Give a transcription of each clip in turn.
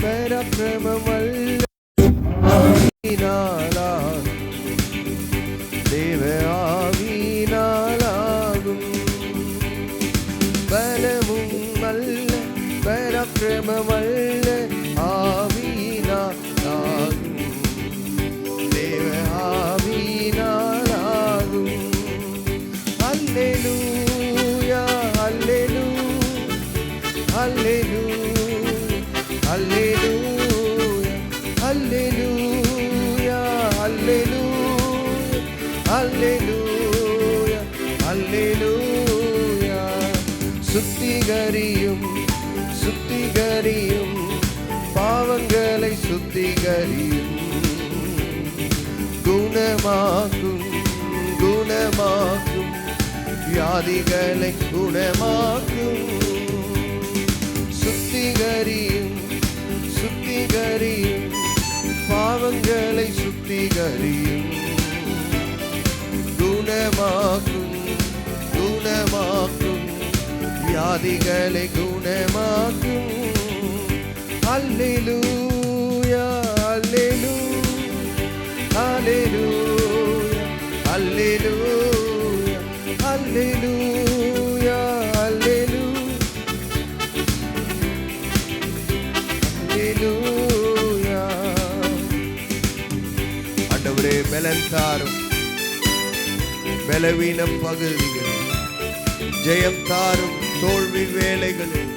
பராக்கிரமமல்ல தேவ ஆவியினாலாகும். பலமும் அல்ல பராக்கிரமமல்ல ஆவியினாலாகும். தேவ ஆவியினாலாகும். அல்லேலூயா அல்லேலூயா அல்லேலூயா அல்லேலூயா அல்லேலூயா அல்லேலூயா அல்லேலூயா. சுத்திகரியும் சுத்திகரியும் பாவங்களை சுத்திகரியும். குணமாக்கும் குணமாக்கும் வியாதிகளை குணமாக்கும். சுத்திகரியும் சுத்திகரியும் பாவங்களை சுத்திகரியும். குணமாக்கும் குணமாக்கும் வியாதிகளை குணமாக்கும். அல்லேலூயா அல்லேலூயா அல்லேலூயா அல்லேலூயா அல்லேலூயா அல்லேலூயா. ஆண்டவரே பலன் தாரும். பலவீன பகுதிகள் ஜெயம் தாரும். தோல்வி வேலைகளில்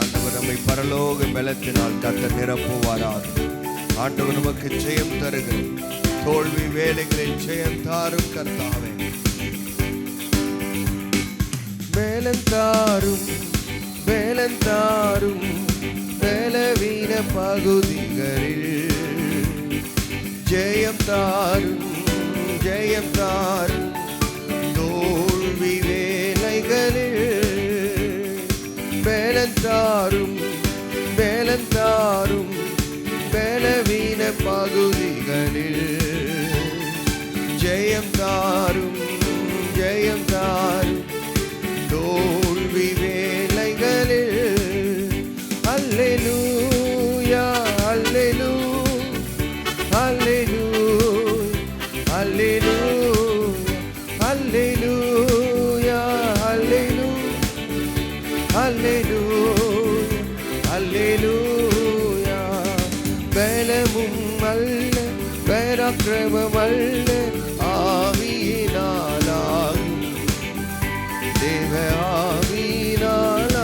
ஆண்டவர் நம்மை பரலோக பலத்தினால் கர்த்தர் நிரப்புவாராக. ஆண்டவர் நமக்கு ஜெயம் தருகிறோம். தோல்வி வேலைகளில் ஜெயம் தாரும் கர்த்தாவே. பலன் தாரும் பலன் தாரும் பலவீன பகுதிகளில் ஜெயம் தாரும் ஜெயம் தாரும். தோல்வி வேலைகளில் பலன் தாரும் பலன் தாரும் பலவீன பகுதிகளில் ஜெயம் தாரும் ஜெயம் தாரும். தோல்வி வேலைகளில் அல்லேலூயா அல்லேலூயா அல்லேலூயா அல்லேலூயா அல்லேலூயா அல்லேலூயா அல்லேலூயா. பலமும் அல்ல பராக்கிரமம் அல்ல ஆவியினாலாகும். தேவ ஆவியினாலாகும்.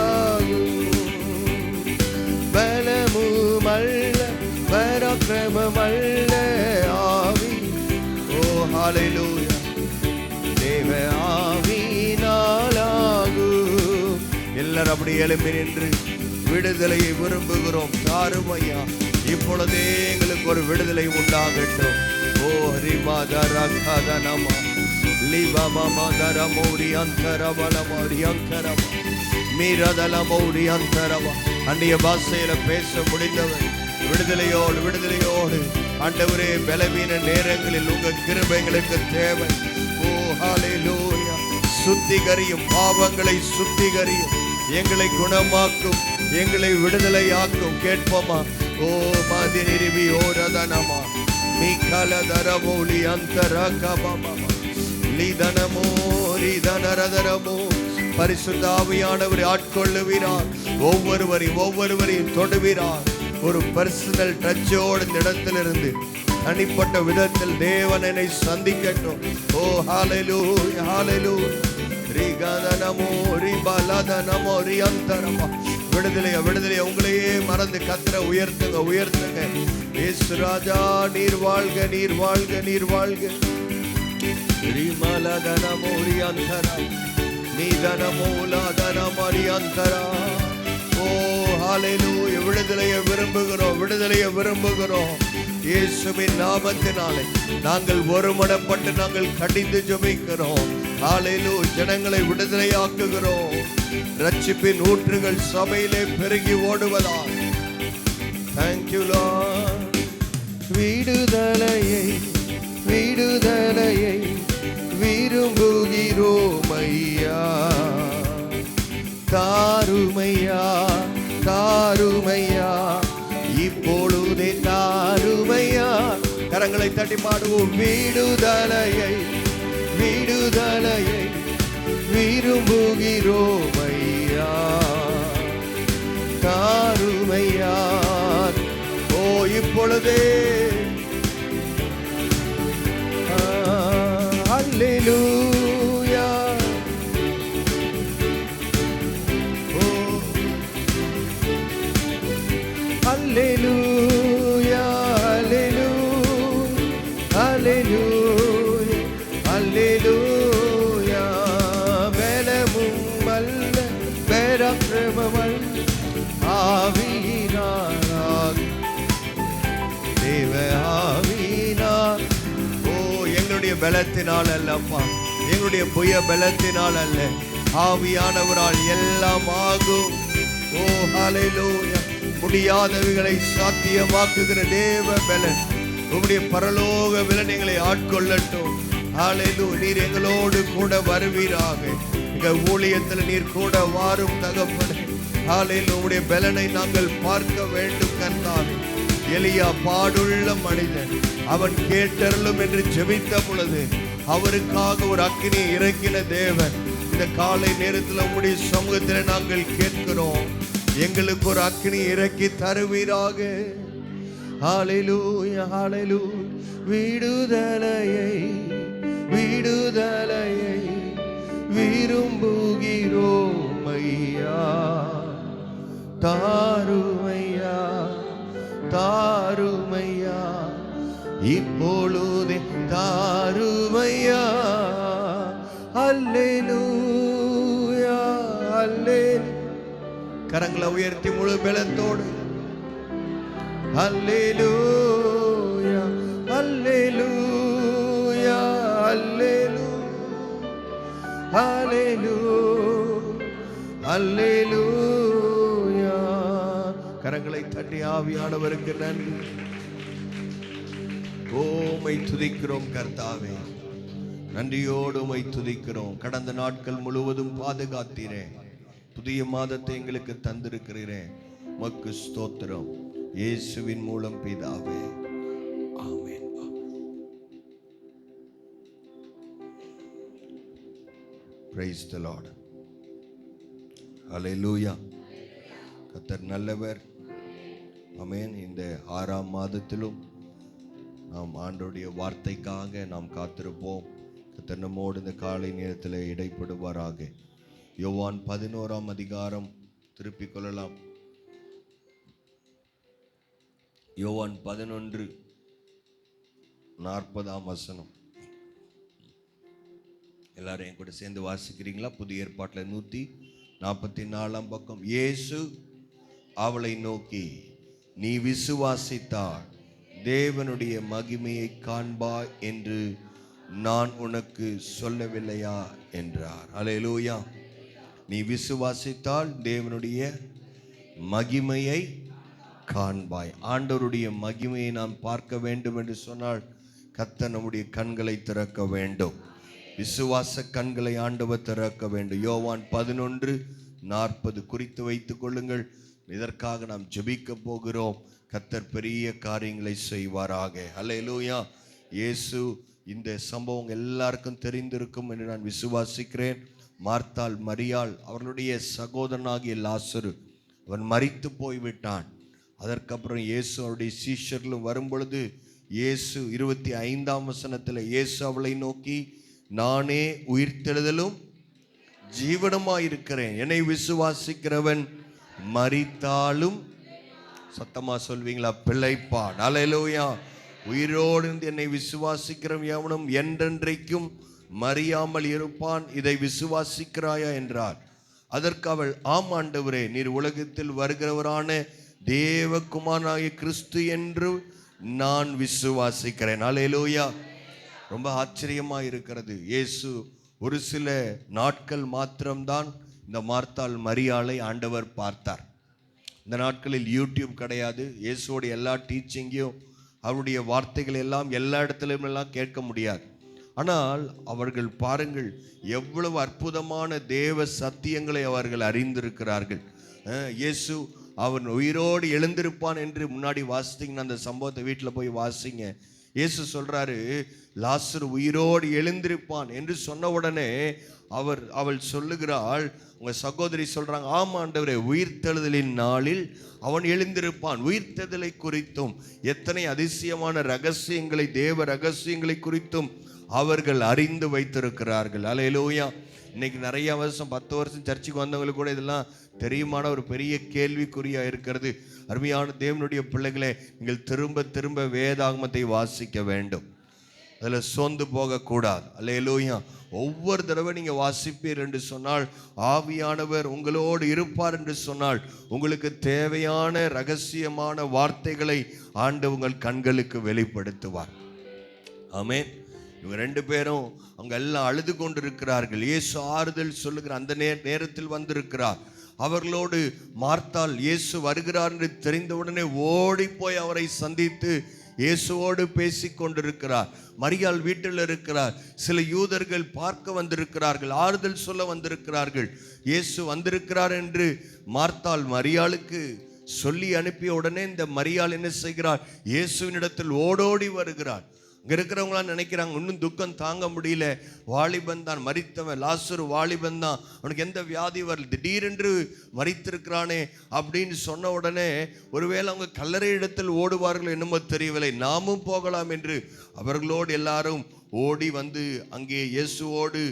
பலமும் அல்ல பராக்கிரமம் அல்ல ஆவி. ஓ ஹல்லேலூயா. தேவ ஆவியினாலாகும். எல்லாரும் அப்படி எழும்பி நின்று விடுதலையை விரும்புகிறோம். தாரும் ஐயா. இப்பொழுதே எங்களுக்கு ஒரு விடுதலை உண்டாகட்டும். ஓ ஹரிமாதரகதனமா லிவமமதரமோரி அந்தரவலமோரி அந்தரவ மீரதலமோரி அந்தரவ. அந்நிய பாஷையில பேச முடிந்தவர் விடுதலையோடு விடுதலையோடு. ஆண்டவரே பலவீன நேரங்களில் உங்க கிருபைகளுக்கு தேவை. ஓ ஹல்லேலூயா. சுத்திகரியும் பாவங்களை சுத்திகரியும். எங்களை குணமாக்கும் எங்களை விடுதலையாக்கும். கேட்போமா? ஓ மாதி நிறுவி ஓரதனமா மீகலதரமோலி அந்தரகபமா லிதனமோ ரிதனரதரமோ. பரிசுத்த ஆவியானவர் ஆட்கொள்ளுவீரார். ஒவ்வொருவரையும் தொடுவீரார். ஒரு பர்சனல் டச்சோடு இந்த இடத்திலிருந்து தனிப்பட்ட விதத்தில் தேவன் என்னை சந்திக்கட்டும். ஓ ஹல்லேலூயா ஹல்லேலூயா. ரிகதனமோ ரிபலதனமோ ரியந்தரமா. விடுதலையா விடுதலையா. உங்களையே மறந்து கர்த்தரை உயர்த்துங்க உயர்த்துங்க. இயேசு ராஜா நீர் வாழ்க நீர் வாழ்க நீர் வாழ்க. ரிமலதனமோ ரியந்தரா நீதனமோ லாதனமோ ரியந்தரா. ஓ ஹல்லேலூயா. விடுதலையை விரும்புகிறோம் விடுதலையை விரும்புகிறோம். இயேசுவின் நாமத்தினாலே நாங்கள் ஒருமனப்பட்டு நாங்கள் கடிந்து ஜெபிக்கிறோம். ஹல்லேலூயா. ஜனங்களை விடுதலையாக்குகிறோம். ரட்சிப்பின் ஊற்றுகள் சபையிலே பெருகி ஓடுவதால். Thank you Lord. விடுதலையை விடுதலையை விரும்புகிறோம் ஐயா. தாருமையா தாருமையா இப்பொழுதே தாருமையா. கரங்களை தட்டி பாடுவோம். விடுதலையை விடுதலையை விரும்புகிறோம் ஐயா. தாருமையா. ஓ இப்பொழுதே. அல்லேலூயா. ஓ அல்லேலூயா அல்லேலூயா அல்லேலூயா. பலமும் அல்ல பராக்கிரமமல்ல ஆவியினார் தேவ ஆவியினார். ஓ எங்களுடைய பலத்தினால் அல்லப்பா, எங்களுடைய புய பலத்தினால் அல்ல, ஆவியானவரால் எல்லாம் ஆகும். ஓ ஹல்லேலூயா. முடியாதவைகளை சாத்தியமாக்குகிற தேவ பலன் உம்முடைய பரலோக பலன் எங்களை ஆட்கொள்ளட்டும். ஹல்லேலூயா. நீர் எங்களோடு கூட வருவீராக. எங்க ஊழியத்தில் நீர் கூட வாரும் தகப்பனே. ஹல்லேலூயா. உம்முடைய பலனை நாங்கள் பார்க்க வேண்டும் கர்த்தாவே. எலியா பாடுள்ள மனிதன், அவன் கேட்டருளும் என்று ஜெபித்த பொழுது அவருக்காக ஒரு அக்கினி இறக்கின தேவன். இந்த காலை நேரத்தில் உம்முடைய சமூகத்தில் நாங்கள் கேட்கிறோம், எங்களுக்கு ஒரு அக்கினி இறக்கி தருவீராக. ஹல்லேலூயா ஹல்லேலூயா. விடுதலையை விடுதலையை விரும்புகிறோம் ஐயா. தாருமையா தாருமையா இப்பொழுதே தாருமையா. அல்லேலூயா அல்லேலூயா. கரங்களை உயர்த்தி முழு பலத்தோடு அல்லேலூயா அல்லேலூயா அல்லேலூயா அல்லேலூயா அல்லேலூயா. கரங்களை தட்டி ஆவியானவருக்கு நன்றி. உம்மை துதிக்கிறோம் கர்த்தாவே. நன்றியோடு உம்மை துதிக்கிறோம். கடந்த நாட்கள் முழுவதும் பாதுகாத்தீரே. புதிய மாதத்தை எங்களுக்கு தந்திருக்கிறீரே. உமக்கு ஸ்தோத்திரம். இயேசுவின் மூலம் பிதாவே. ஆமென். Praise the Lord. Hallelujah. கர்த்தர் நல்லவர். ஆமென். இந்த 6ஆம் மாதத்திலும் நாம் ஆண்டவருடைய வார்த்தைக்காக நாம் காத்திருப்போம். கர்த்தர் நம்மோடு இந்த காலை நேரத்தில் இடைப்படுவாராக. யோவான் 11ஆம் அதிகாரம் திருப்பிக் கொள்ளலாம். யோவான் 11:40 எல்லாரும் என் கூட சேர்ந்து வாசிக்கிறீங்களா? புதிய ஏற்பாட்டில் 144 பக்கம். இயேசு அவளை நோக்கி, நீ விசுவாசித்தால் தேவனுடைய மகிமையை காண்பாய் என்று நான் உனக்கு சொல்லவில்லையா என்றார். அல்லேலூயா. நீ விசுவாசித்தால் தேவனுடைய மகிமையை காண்பாய். ஆண்டவருடைய மகிமையை நாம் பார்க்க வேண்டும் என்று சொன்னால் கர்த்தர் நம்முடைய கண்களை திறக்க வேண்டும். விசுவாச கண்களை ஆண்டவர் திறக்க வேண்டும். யோவான் 11:40 குறித்து வைத்துக் கொள்ளுங்கள். இதற்காக நாம் ஜெபிக்க போகிறோம். கர்த்தர் பெரிய காரியங்களை செய்வாராக. அல்லேலூயா. இயேசு இந்த சம்பவம் எல்லாருக்கும் தெரிந்திருக்கும் என்று நான் விசுவாசிக்கிறேன். மார்த்தாள் மரியாள் அவர்களுடைய சகோதரனாகிய லாசரு அவன் மரித்து போய்விட்டான். அதற்கப்புறம் இயேசு அவருடைய சீஷர்களும் வரும்பொழுது இயேசு 25ஆம் வசனத்தில் இயேசு அவளை நோக்கி, நானே உயிர்த்தெழுதலும் ஜீவனுமாயிருக்கிறேன். என்னை விசுவாசிக்கிறவன் மரித்தாலும், சத்தமா சொல்வீங்களா, பிழைப்பான். அல்லேலூயா. உயிரோடு இருந்து என்னை விசுவாசிக்கிறவன் எவனும் என்றென்றைக்கும் மறியாமல் இருப்பான். இதை விசுவாசிக்கிறாயா என்றார். அதற்கு அவள், ஆம் ஆண்டவரே, நீர் உலகத்தில் வருகிறவரான தேவகுமாரனாகிய கிறிஸ்து என்று நான் விசுவாசிக்கிறேன். அல்லேலூயா. ரொம்ப ஆச்சரியமா இருக்கிறது. இயேசு ஒரு சில நாட்கள் மாத்திரம்தான் இந்த மார்த்தாள் மரியாளை ஆண்டவர் பார்த்தார். இந்த நாட்களில் யூடியூப் கிடையாது. இயேசுவோடைய எல்லா டீச்சிங்கையும் அவருடைய வார்த்தைகள் எல்லாம் எல்லா இடத்துலையும் எல்லாம் கேட்க முடியாது. ஆனால் அவர்கள் பாருங்கள், எவ்வளவு அற்புதமான தேவ சத்தியங்களை அவர்கள் அறிந்திருக்கிறார்கள். இயேசு அவன் உயிரோடு எழுந்திருப்பான் என்று முன்னாடி வாசித்தீங்கன்னா அந்த சம்பவத்தை வீட்டில் போய் வாசிங்க. இயேசு சொல்றாரு, லாசரு உயிரோடு எழுந்திருப்பான் என்று சொன்ன உடனே அவள் சொல்லுகிறாள், உங்க சகோதரி சொல்றாங்க, ஆமா ஆண்டவரே, உயிர்த்தெழுதலின் நாளில் அவன் எழுந்திருப்பான். உயிர்த்தெழுதலை குறித்தும் எத்தனை அதிசயமான ரகசியங்களை, தேவ ரகசியங்களை குறித்தும் அவர்கள் அறிந்து வைத்திருக்கிறார்கள். அல்லேலூயா. இன்னைக்கு நிறைய வருஷம் 10 வருஷம் சர்ச்சுக்கு வந்தவங்களுக்கு கூட இதெல்லாம் தெரியுமான ஒரு பெரிய கேள்விக்குறியா இருக்கிறது. அருமையான தேவனுடைய பிள்ளைகளே, நீங்கள் திரும்ப திரும்ப வேதாகமத்தை வாசிக்க வேண்டும். அதில் சோர்ந்து போகக்கூடாது. அல்லேலூயா. ஒவ்வொரு தடவை நீங்கள் வாசிப்பீர் என்று சொன்னால், ஆவியானவர் உங்களோடு இருப்பார் என்று சொன்னால், உங்களுக்கு தேவையான ரகசியமான வார்த்தைகளை ஆண்டு உங்கள் கண்களுக்கு வெளிப்படுத்துவார். ஆமென். இவங்க 2 பேரும் அவங்க எல்லாம் அழுது கொண்டிருக்கிறார்கள். இயேசு ஆறுதல் சொல்லுகிற அந்த நேரத்தில் வந்திருக்கிறார். அவர்களோடு மார்த்தாள் இயேசு வருகிறார் என்று தெரிந்தவுடனே ஓடி போய் அவரை சந்தித்து இயேசுவோடு பேசி கொண்டிருக்கிறார். மரியாள் வீட்டில் இருக்கிறார். சில யூதர்கள் பார்க்க வந்திருக்கிறார்கள், ஆறுதல் சொல்ல வந்திருக்கிறார்கள். இயேசு வந்திருக்கிறார் என்று மார்த்தாள் மரியாளுக்கு சொல்லி அனுப்பிய உடனே இந்த மரியாள் என்ன செய்கிறார்? இயேசுவினிடத்தில் ஓடோடி வருகிறார். இங்கே இருக்கிறவங்களாம் நினைக்கிறாங்க, இன்னும் துக்கம் தாங்க முடியல, வாலிபன் தான் மரித்தவன், லாசரு வாலிபன் தான், அவனுக்கு எந்த வியாதி வரல, திடீரென்று மரித்திருக்கிறானே அப்படின்னு சொன்ன உடனே ஒருவேளை அவங்க கல்லறை இடத்தில் ஓடுவார்கள் என்னமோ தெரியவில்லை. நாமும் போகலாம் என்று அவர்களோடு எல்லாரும் ஓடி வந்து அங்கே இயேசுவோடு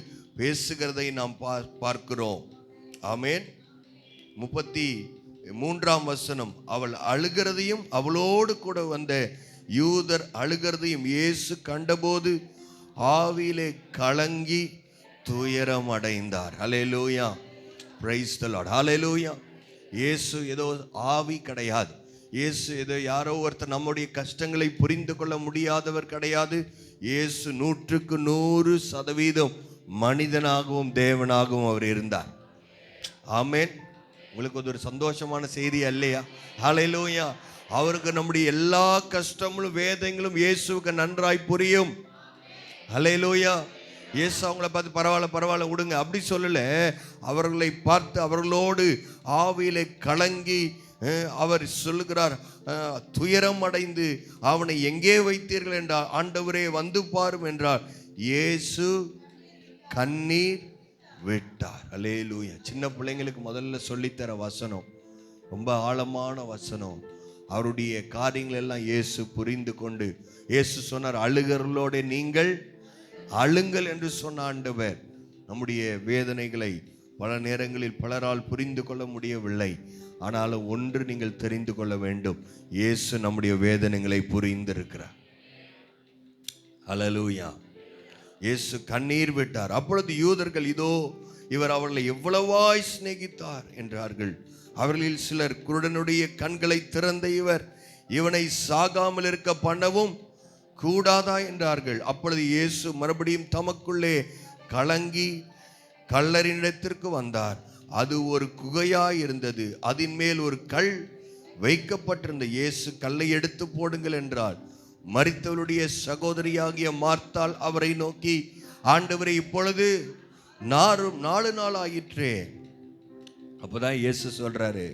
பேசுகிறதை நாம் பார்க்கிறோம். ஆமென். 33ஆம் வசனம், அவள் அழுகிறதையும் அவளோடு கூட வந்த யூதர் அழுகிறதையும் இயேசு கண்டபோது ஆவியிலே கலங்கி துயரம் அடைந்தார். Hallelujah. Praise the Lord. Hallelujah. இயேசு ஏதோ ஆவி கிடையாது. இயேசு ஏதோ யாரோ ஒருத்தர் நம்முடைய கஷ்டங்களை புரிந்து கொள்ள முடியாதவர் கிடையாது. இயேசு 100க்கு 100% மனிதனாகவும் தேவனாகவும் அவர் இருந்தார். ஆமென். உங்களுக்கு ஒரு சந்தோஷமான செய்தி அல்லையா? ஹல்லேலூயா. அவருக்கு நம்முடைய எல்லா கஷ்டங்களும் வேதங்களும் இயேசுவுக்கு நன்றாய் புரியும். ஹல்லேலூயா. இயேசு அவங்கள பார்த்து பரவாயில்ல விடுங்க அப்படி சொல்லல. அவர்களை பார்த்து அவர்களோடு ஆவியிலே கலங்கி அவர் சொல்லுகிறார், துயரம் அடைந்து அவனை எங்கே வைத்தீர்கள் என்றார். ஆண்டவரே வந்து பாரும் என்றார். இயேசு கண்ணீர் விட்டார். ஹல்லேலூயா. சின்ன பிள்ளைங்களுக்கு முதல்ல சொல்லித்தர வசனம், ரொம்ப ஆழமான வசனம். அவருடைய காரியங்கள் எல்லாம் இயேசு புரிந்து கொண்டு இயேசு சொன்னார், அழுகிறவர்களோட நீங்கள் அழுங்கள் என்று சொன்ன ஆண்டவர் நம்முடைய வேதனைகளை பல நேரங்களில் பலரால் புரிந்து கொள்ள முடியவில்லை. ஆனாலும் ஒன்று நீங்கள் தெரிந்து கொள்ள வேண்டும், இயேசு நம்முடைய வேதனைகளை புரிந்திருக்கிறார். ஹல்லேலூயா. இயேசு கண்ணீர் விட்டார். அப்பொழுது யூதர்கள், இதோ இவர் அவர்களை எவ்வளவாய் சிநேகித்தார் என்றார்கள். அவர்களில் சிலர், குருடனுடைய கண்களை திறந்த இவனை சாகாமல் இருக்க பண்ணவும் கூடாதா என்றார்கள். அப்பொழுது இயேசு மறுபடியும் தமக்குள்ளே கலங்கி கல்லறினிடத்திற்கு வந்தார். அது ஒரு குகையாய் இருந்தது, அதன் மேல் ஒரு கல் வைக்கப்பட்டிருந்த. இயேசு, கல்லை எடுத்து போடுங்கள் என்றார். மரித்தவருடைய சகோதரியாகிய மார்த்தாள் அவரை நோக்கி, ஆண்டவரே, இப்பொழுது 4 நாள் ஆயிற்றே. அப்போதான் இயேசு சொல்றாரு,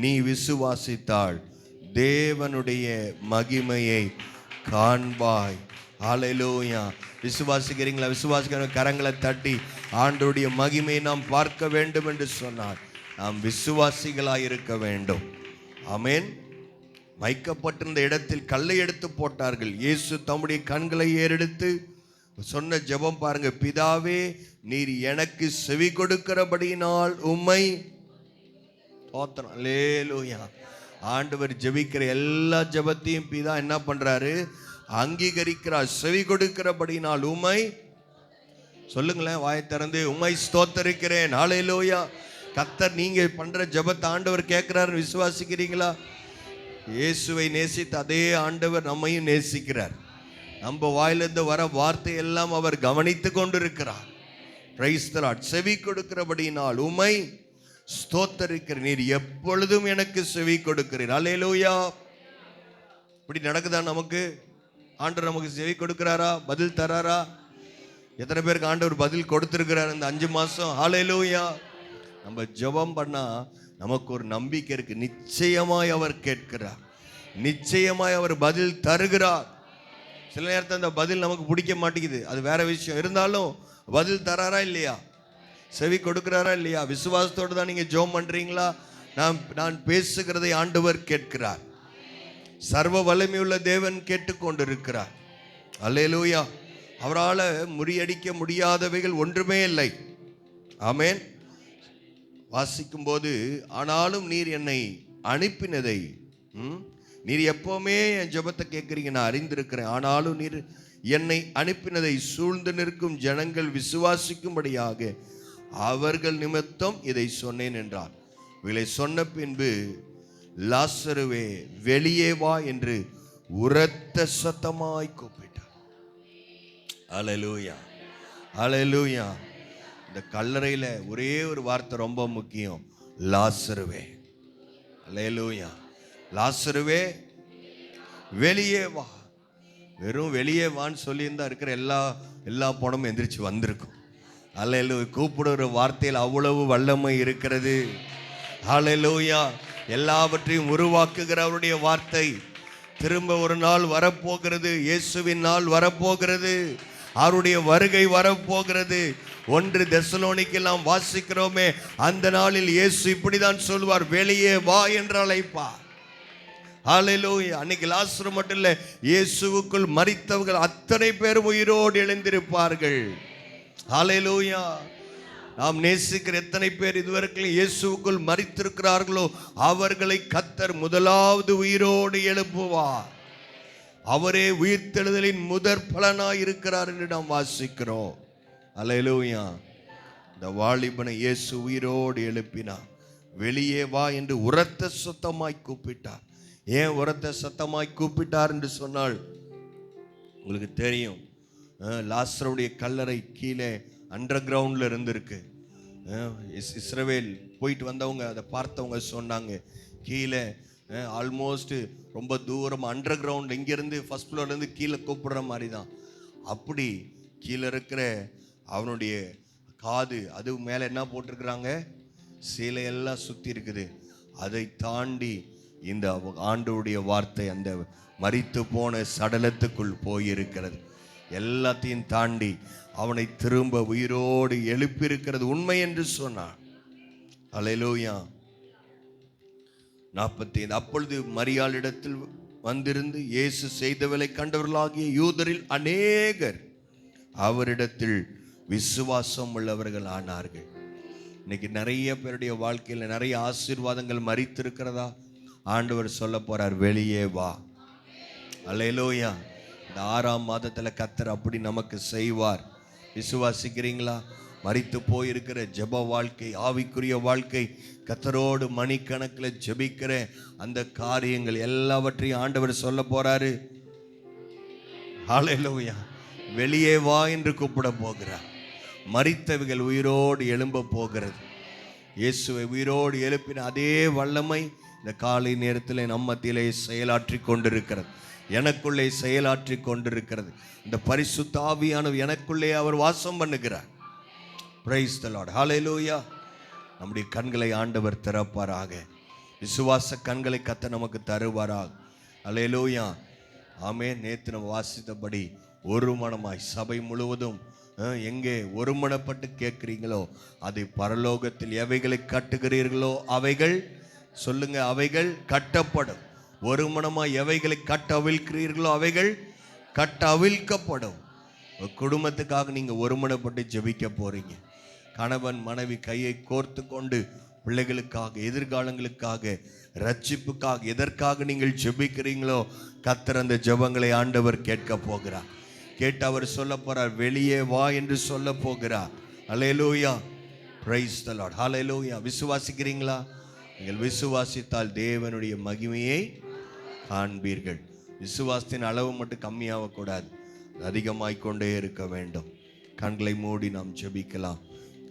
நீ விசுவாசித்தால் தேவனுடைய மகிமையை காண்பாய். ஹல்லேலூயா. விசுவாசிக்கிறீங்களா? விசுவாசிக்கிற கரங்களை தட்டி ஆண்டவருடைய மகிமையை நாம் பார்க்க வேண்டும் என்று சொன்னார். நாம் விசுவாசிகளாய் இருக்க வேண்டும். ஆமென். வைக்கப்பட்டிருந்த இடத்தில் கல்லை எடுத்து போட்டார்கள். இயேசு தம்முடைய கண்களை ஏறெடுத்து சொன்ன ஜெபம் பாருங்க, பிதாவே, நீர் எனக்கு செவி கொடுக்கிறபடியினால் உம்மை தோத்திரம். அல்லேலூயா. ஆண்டவர் ஜெபிக்கிற எல்லா ஜெபத்தையும் பிதா என்ன பண்றாரு? அங்கீகரிக்கிறார். செவி கொடுக்கிறபடியினால் உம்மை, சொல்லுங்களேன் வாயை திறந்து, உம்மை ஸ்தோத்தரிக்கிறேன். ஹல்லேலூயா. கர்த்தர் நீங்க பண்ற ஜெபத்தை ஆண்டவர் கேட்கிறார். விசுவாசிக்கிறீங்களா? இயேசுவை நேசித்த அதே ஆண்டவர் நம்மையும் நேசிக்கிறார். நம்ம வாயிலிருந்து வர வார்த்தை எல்லாம் அவர் கவனித்து கொண்டிருக்கிறார். Price the Lord. செவி கொடுக்கிறபடியினால் உம்மை ஸ்தோத்தரிக்கிறேன். நீர் எப்பொழுதும் எனக்கு செவி கொடுக்கிறீர். அல்லேலூயா. இப்படி நடக்குதா? நமக்கு ஆண்டவர் நமக்கு செவி கொடுக்கிறாரா? பதில் தராரா? எத்தனை பேருக்கு ஆண்டவர் பதில் கொடுத்திருக்கிறார் இந்த 5 மாசம்? அல்லேலூயா. நம்ம ஜெபம் பண்ணா நமக்கு ஒரு நம்பிக்கை இருக்கு. நிச்சயமாய் அவர் கேட்கிறார், நிச்சயமாய் அவர் பதில் தருகிறார். சில நேரத்தில் அந்த பதில் நமக்கு பிடிக்க மாட்டேங்குது, அது வேற விஷயம். இருந்தாலும் பதில் தராரா இல்லையா? செவி கொடுக்கிறாரா இல்லையா? விசுவாசத்தோடு தான் நீங்க ஜெபம் பண்றீங்களா? நான் பேசுகிறதை ஆண்டவர் கேட்கிறார். சர்வ வல்லமையுள்ள தேவன் கேட்டுக்கொண்டிருக்கிறார். அல்லேலூயா. அவரால் முறியடிக்க முடியாதவைகள் ஒன்றுமே இல்லை. ஆமென். வாசிக்கும் போது, ஆனாலும் நீர் என்னை அனுப்பினதை, நீர் எப்பவுமே என் ஜெபத்தை கேட்குறீங்க, நான் அறிந்திருக்கிறேன். ஆனாலும் நீர் என்னை அனுப்பினதை சூழ்ந்து நிற்கும் ஜனங்கள் விசுவாசிக்கும்படியாக அவர்கள் நிமித்தம் இதை சொன்னேன் என்றார். இவளை சொன்ன பின்பு, லாசருவே வெளியே வா என்று உரத்த சத்தமாய் கூப்பிட்டார். அல்லேலூயா, அல்லேலூயா. இந்த கல்லறையில் ஒரே ஒரு வார்த்தை ரொம்ப முக்கியம், லாசருவே. அல்லேலூயா. லாசருவே வெளியே வா. வெறும் வெளியே வான்னு சொல்லியிருந்தா இருக்கிற எல்லா பணமும் எந்திரிச்சு வந்திருக்கும். அல்லேலூயா. கூப்பிடுற வார்த்தையில் அவ்வளவு வல்லமை இருக்கிறது. அல்லேலூயா. எல்லாவற்றையும் உருவாக்குகிற அவருடைய வார்த்தை திரும்ப ஒரு நாள் வரப்போகிறது. இயேசுவின் நாள் வரப்போகிறது. அவருடைய வருகை வரப்போகிறது. 1 தெசலோனிக்கேயில் நாம் வாசிக்கிறோமே, அந்த நாளில் இயேசு இப்படிதான் சொல்வார், வெளியே வா என்று அழைப்பார். ஹல்லேலூயா. அன்னைக்கு லாசரு மட்டும் இல்லை, இயேசுவுக்குள் மரித்தவர்கள் அத்தனை பேரும் உயிரோடு எழுந்திருப்பார்கள். ஹல்லேலூயா. நாம் நேசிக்கிற எத்தனை பேர் இதுவரைக்கும் இயேசுவுக்குள் மரித்திருக்கிறார்களோ அவர்களை கர்த்தர் முதலாவது உயிரோடு எழுப்புவார். அவரே உயிர்த்தெழுதலின் முதற் பலனாய் இருக்கிறார் என்று நாம் வாசிக்கிறோம். அல்லேலூயா. இந்த வாலிபனை இயேசு உயிரோடு எழுப்பினார். வெளியே வா என்று உரத்த சத்தமாய் கூப்பிட்டார். ஏன் உரத்த சத்தமாய் கூப்பிட்டார் என்று சொன்னால், உங்களுக்கு தெரியும், லாசருடைய கல்லறை கீழே அண்டர் கிரவுண்டில் இருந்திருக்கு. இஸ்ரவேல் போயிட்டு வந்தவங்க அதை பார்த்தவங்க சொன்னாங்க, கீழே ஆல்மோஸ்ட் ரொம்ப தூரம் அண்டர் கிரவுண்ட், இங்கேருந்து ஃபர்ஸ்ட் ஃப்ளோர்லேருந்து கீழே கூப்பிடுற மாதிரி தான். அப்படி கீழே இருக்கிற அவனுடைய காது, அது மேலே என்ன போட்டிருக்கிறாங்க, சீலையெல்லாம் சுற்றி இருக்குது. அதை தாண்டி இந்த ஆண்டவருடைய வார்த்தை அந்த மரித்து போன சடலத்துக்குள் போயிருக்கிறது. எல்லாத்தையும் தாண்டி அவனை திரும்ப உயிரோடு எழுப்பியிருக்கிறது உண்மை என்று சொன்னான். அல்லேலூயா. 45. அப்பொழுது மரியாளிடத்தில் வந்திருந்து இயேசு செய்தவளை கண்டவர்களாகிய யூதரில் அநேகர் அவரிடத்தில் விசுவாசம் உள்ளவர்கள் ஆனார்கள். இன்னைக்கு நிறைய பேருடைய வாழ்க்கையில் நிறைய ஆசீர்வாதங்கள் மரித்திருக்கிறதா? ஆண்டவர் சொல்ல போறார், வெளியே வா. அல்லேலூயா. இந்த 6ஆம் மாதத்தில் கர்த்தர் அப்படி நமக்கு செய்வார். விசுவாசிக்கிறீங்களா? மரித்து போயிருக்கிற ஜெப வாழ்க்கை, ஆவிக்குரிய வாழ்க்கை, கர்த்தரோடு மணிக்கணக்கில் ஜெபிக்கிற அந்த காரியங்கள் எல்லாவற்றையும் ஆண்டவர் சொல்ல போறாரு. ஹல்லேலூயா. வெளியே வா என்று கூப்பிட போகிறார். மரித்தவைகள் உயிரோடு எழும்ப போகிறது. இயேசுவை உயிரோடு எழுப்பின அதே வல்லமை இந்த காலை நேரத்தில் நம்ம மத்தியிலே செயலாற்றி கொண்டிருக்கிறது, எனக்குள்ளே செயலாற்றி கொண்டிருக்கிறது. இந்த பரிசுத்த ஆவியானவர் எனக்குள்ளே அவர் வாசம் பண்ணுகிறார். Praise the Lord. ஹல்லேலூயா. நம்முடைய கண்களை ஆண்டவர் திறப்பாராக. விசுவாச கண்களை கர்த்தர் நமக்கு தருவாராக. ஹல்லேலூயா. ஆமென். நேற்று நம்ம வாசித்தபடி ஒரு மனமாய் சபை முழுவதும் எங்கே ஒருமனப்பட்டு கேட்கிறீங்களோ அதை பரலோகத்தில் எவைகளை கட்டுகிறீர்களோ அவைகள், சொல்லுங்க, அவைகள் கட்டப்படும். ஒரு மனமாய் எவைகளை கட்ட அவிழ்க்கிறீர்களோ அவைகள் கட்ட அவிழ்க்கப்படும். குடும்பத்துக்காக நீங்க ஒருமனப்பட்டு ஜெபிக்க போறீங்க. கணவன் மனைவி கையை கோர்த்து கொண்டு பிள்ளைகளுக்காக, எதிர்காலங்களுக்காக, ரட்சிப்புக்காக, எதற்காக நீங்கள் ஜெபிக்கிறீங்களோ கர்த்தர் அந்த ஜெபங்களை ஆண்டவர் கேட்க போகிறார். கேட்டு அவர் சொல்ல போறார், வெளியே வா என்று சொல்ல போகிறார். Hallelujah. Praise the Lord. Hallelujah. விசுவாசிக்கிறீங்களா? நீங்கள் விசுவாசித்தால் தேவனுடைய மகிமையை காண்பீர்கள். விசுவாசத்தின் அளவு மட்டும் கம்மியாகக்கூடாது, அதிகமாய்க்கொண்டே இருக்க வேண்டும். கண்களை மூடி நாம் ஜெபிக்கலாம்.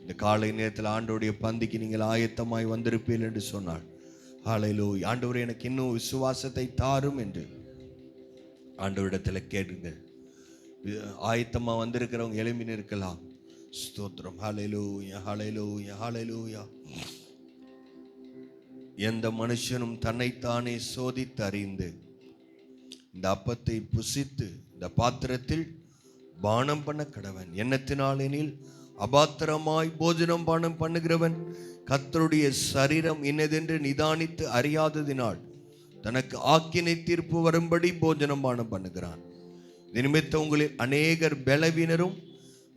இந்த காலை நேரத்தில் ஆண்டவருடைய பந்திக்கு நீங்கள் ஆயத்தமாய் வந்திருப்பீர்கள் என்று சொன்னாள். ஹல்லேலூயா. ஆண்டவரே, எனக்கு இன்னும் விசுவாசத்தை தாரும் என்று ஆண்டவரிடத்தில் கேளுங்கள். ஆயத்தமாக வந்திருக்கிறவங்க எழும்பி நிற்கலாம். ஸ்தோத்திரம். ஹல்லேலூயா, ஹல்லேலூயா, ஹல்லேலூயா. எந்த மனுஷனும் தன்னைத்தானே சோதித்து அறிந்து இந்த அப்பத்தை புசித்து இந்த பாத்திரத்தில் பானம் பண்ண கடவன். எண்ணத்தினாலெனில் அபாத்திரமாய் போஜனம் பானம் பண்ணுகிறவன் கர்த்தருடைய சரீரம் இன்னதென்று நிதானித்து அறியாததினால் தனக்கு ஆக்கினை தீர்ப்பு வரும்படி போஜனம் பானம் பண்ணுகிறான். இது நிமித்தம் உங்களில் அநேகர் பலவீனரும்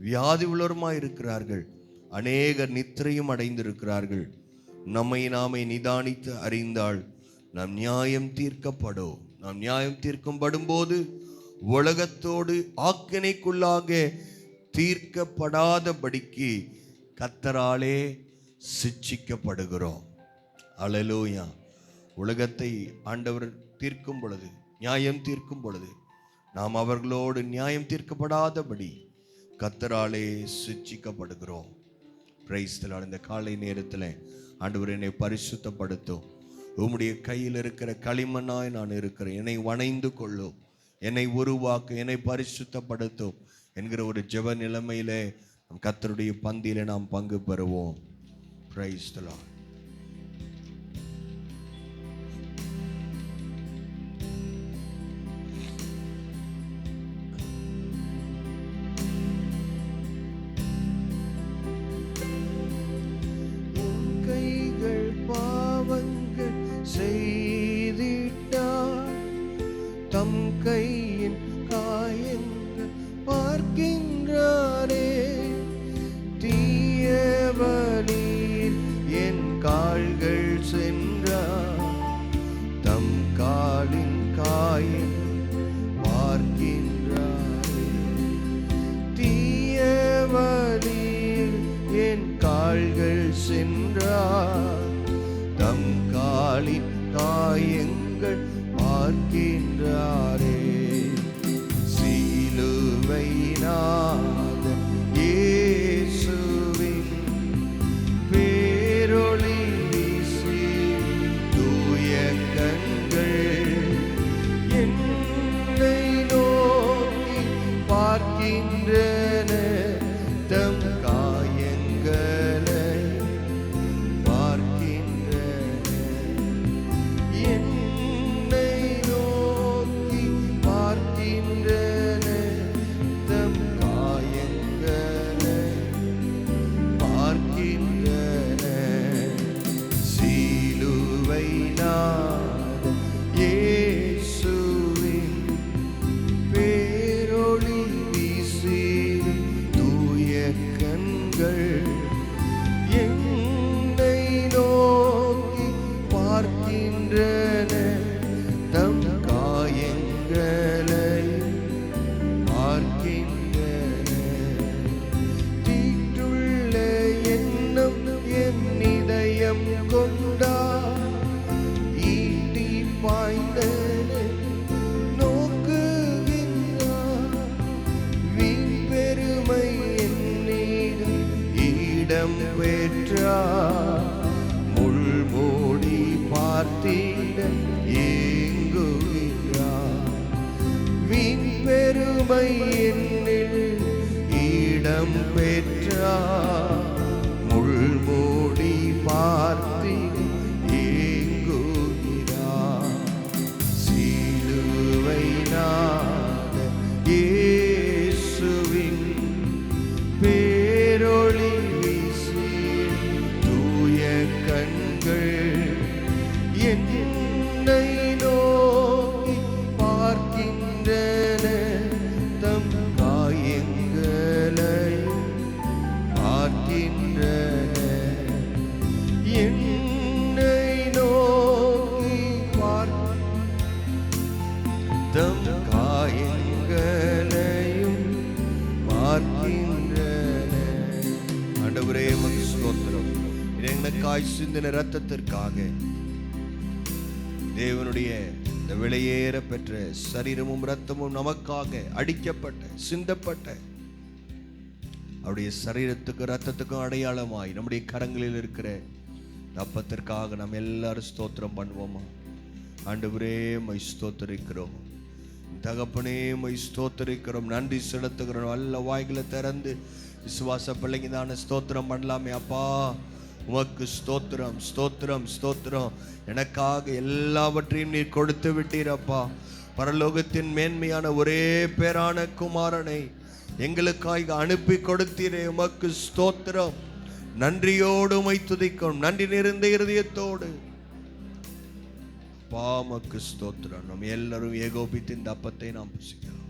வியாதி உள்ளவருமாய் இருக்கிறார்கள், அநேகர் நித்திரையும் அடைந்திருக்கிறார்கள். நம்மை நாமே நிதானித்து அறிந்தால் நாம் நியாயம் தீர்க்கப்படும். நாம் நியாயம் தீர்க்கப்படும்போது உலகத்தோடு ஆக்கினைக்குள்ளாக தீர்க்கப்படாதபடிக்கு கர்த்தராலே சிட்சிக்கப்படுகிறோம். அல்லேலூயா. உலகத்தை ஆண்டவர் தீர்க்கும் பொழுது, நியாயம் தீர்க்கும் பொழுது, நாம் அவர்களோடு நியாயம் தீர்க்கப்படாதபடி கர்த்தராலே சிட்சிக்கப்படுகிறோம். Price the Lord. இந்த காலை நேரத்தில் ஆண்டவர் என்னை பரிசுத்தப்படுத்தும். உம்முடைய கையில் இருக்கிற களிமண்ணாய் நான் இருக்கிறேன், என்னை வணைந்து கொள்ளும், என்னை உருவாக்கு, என்னை பரிசுத்தப்படுத்தும் என்கிற ஒரு ஜெப நிலைமையிலே நம் கர்த்தருடைய பந்தியிலே நாம் பங்கு பெறுவோம். Price the Lord. தம் கையின் காயங்கள் பார்க்கின்றாரே, தீய வழியில் என் கால்கள் சென்றார், தம் காலின் காயம் பார்க்கின்றாரே. தீய வழியில் என் கால்கள் சென்றார், தம் காலின் காயங்கள் பார்க்கின்றாரே. சிலுவை நாதன் இயேசுவின் பேரொளி வீசி தூய கண்கள் என்னை நோக்கி பார்க்கின்றன, தம் காயங்களை பார்க்கின்றன. என்னை நோக்கி பார்க்கின்றன, தம் காயங்களை பார்க்கின்றன. சிலுவை நாதன் இயேசுவின் பேரொளி வீசி தூய கண்கள் என்னை நோக்கி பார்க்கின்றன, தம் காயங்களை பார்க்கின்றன. தீட்டுள்ள எண்ணம் என் இதயம் கொண்டார், ஈட்டி பாய்ந்தனை நோக்குகின்றார். வீண் பெருமை என்னிடம் இடம் பெற்றார், முள்மூடி பார்த்திட ஏங்குகிறார். வீண் பெருமை என்னில் இடம் பெற்றார், முள்மூடி பார்த்திட ஏங்குகிறார். சிலுவை நாதன் இயேசுவின் பேரொளி வீசி தூய கண்கள் என்னை நோக்கி பார்க்கின்றன, தம் காயங்களை பார்க்கின்றன. என்னை நோக்கி தம் காயங்களையும் பார்க்கின்றன. ஆண்டவரே, உமக்கு ஸ்தோத்திரம். எனக்காய் சிந்தின இரத்தத்திற்காக, தேவனுடைய இந்த விலையேற பெற்ற சரீரமும் இரத்தமும் நமக்காக அடிக்கப்பட்ட சிந்தப்பட்ட அவருடைய சரீரத்துக்கும் ரத்தத்துக்கும் அடையாளமாய் நம்முடைய கரங்களில் இருக்கிற அப்பத்திற்காக நாம் எல்லாரும் ஸ்தோத்திரம் பண்ணுவோமா? ஆண்டவரே மை ஸ்தோத்தரிக்கிறோம், தகப்பனே மை ஸ்தோத்தரிக்கிறோம், நன்றி செலுத்துகிறோம். நல்ல வாய்களை திறந்து விசுவாச பிள்ளைங்க தானே ஸ்தோத்திரம் பண்ணலாமே. அப்பா உமக்கு ஸ்தோத்திரம், ஸ்தோத்திரம், ஸ்தோத்திரம். எனக்காக எல்லாவற்றையும் நீர் கொடுத்து விட்டீரப்பா. பரலோகத்தின் மேன்மையான ஒரே பேரான குமாரனை எங்களுக்காக அனுப்பி கொடுத்தீரே, உமக்கு ஸ்தோத்திரம். நன்றியோடு உம்மை துதிக்கும், நன்றி நிறைந்த இருதயத்தோடு அப்பா உமக்கு ஸ்தோத்திரம். நம்ம எல்லாரும் ஏகோபித்து இந்த அப்பத்தை நாம் புசிக்கலாம்.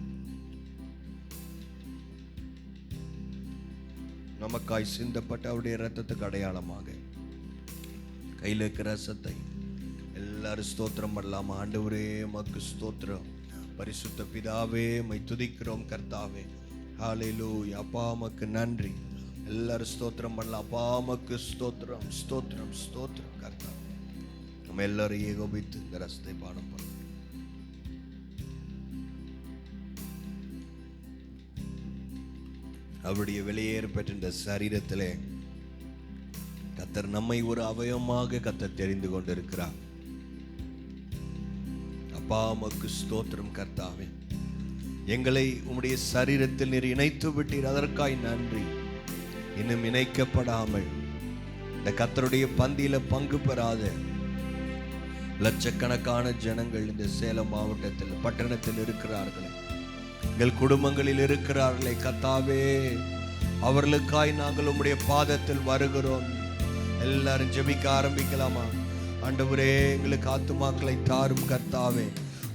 நமக்காய் சிந்தப்பட்ட அவருடைய இரத்தத்துக்கு அடையாளமாக கையில் இருக்கிற ரசத்தை எல்லாரும் ஸ்தோத்திரம் பண்ணலாமா? ஆண்டவரே உமக்கு ஸ்தோத்திரம். பரிசுத்த பிதாவே உம்மை துதிக்கிறோம் கர்த்தாவே. ஹல்லேலூயா. அப்பா உமக்கு நன்றி. எல்லாரும் ஸ்தோத்திரம் பண்ணலாம். அப்பா உமக்கு ஸ்தோத்திரம், ஸ்தோத்திரம், ஸ்தோத்திரம் கர்த்தாவே. நம்ம எல்லாரும் ஏகோபித்து இந்த ரசத்தை பானம் பண்ணலாம். அவருடைய வெளியேற பெற்ற இந்த சரீரத்திலே கர்த்தர் நம்மை ஒரு அவயவமாக கர்த்தர் தெரிந்து கொண்டிருக்கிறார். அப்பா உமக்கு ஸ்தோத்திரம் கர்த்தாவே. எங்களை உம்முடைய சரீரத்தில் நீர் இணைத்து விட்டீர், அதற்காய் நன்றி. இன்னும் இணைக்கப்படாமல் இந்த கர்த்தருடைய பந்தியில பங்கு பெறாத லட்சக்கணக்கான ஜனங்கள் இந்த சேலம் மாவட்டத்தில் பட்டணத்தில் இருக்கிறார்களே, எங்கள் குடும்பங்களில் இருக்கிறார்களே கர்த்தாவே, அவர்களுக்காய் நாங்கள் உம்முடைய பாதத்தில் வருகிறோம். எல்லாரும் ஜெபிக்க ஆரம்பிக்கலாமா? ஆண்டவரே எங்களுக்கு ஆத்துமாக்களை தாரும் கர்த்தாவே.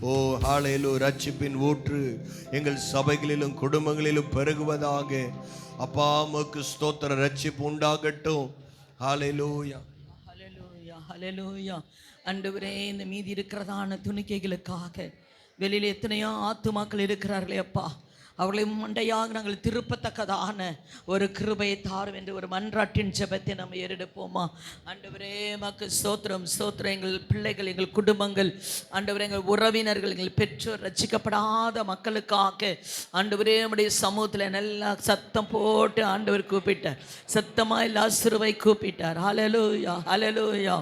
ஓ ஹல்லேலூயா. ரட்சிப்பின் ஊற்று எங்கள் சபைகளிலும் குடும்பங்களிலும் பெருகுவதாக. அப்பா உமக்கு ஸ்தோத்திர. ரட்சிப்பு உண்டாகட்டும். ஹல்லேலூயா, ஹல்லேலூயா, ஹல்லேலூயா. ஆண்டவரே இந்த மீதி இருக்கிறதான துணிக்கைகளுக்காக வெளியில் எத்தனையோ ஆத்துமாக்கள் இருக்கிறார்களே அப்பா, அவர்களை மண்டையாக நாங்கள் திருப்பத்தக்கதான ஒரு கிருபையை தாரும் என்று ஒரு மன்றாட்டின் ஜெபத்தை நம்ம ஏறெடுப்போமா? ஆண்டவரே மக்கு ஸ்தோத்திரம், ஸ்தோத்திரம். எங்கள் பிள்ளைகள், எங்கள் குடும்பங்கள், ஆண்டவரே எங்கள் உறவினர்கள், எங்கள் பெற்றோர், ரட்சிக்கப்படாத மக்களுக்காக ஆண்டவரே நம்முடைய சமூகத்தில் நல்லா சத்தம் போட்டு ஆண்டவர் கூப்பிட்டார். சத்தமாக லாசருவை கூப்பிட்டார். ஹல்லேலூயா, ஹல்லேலூயா.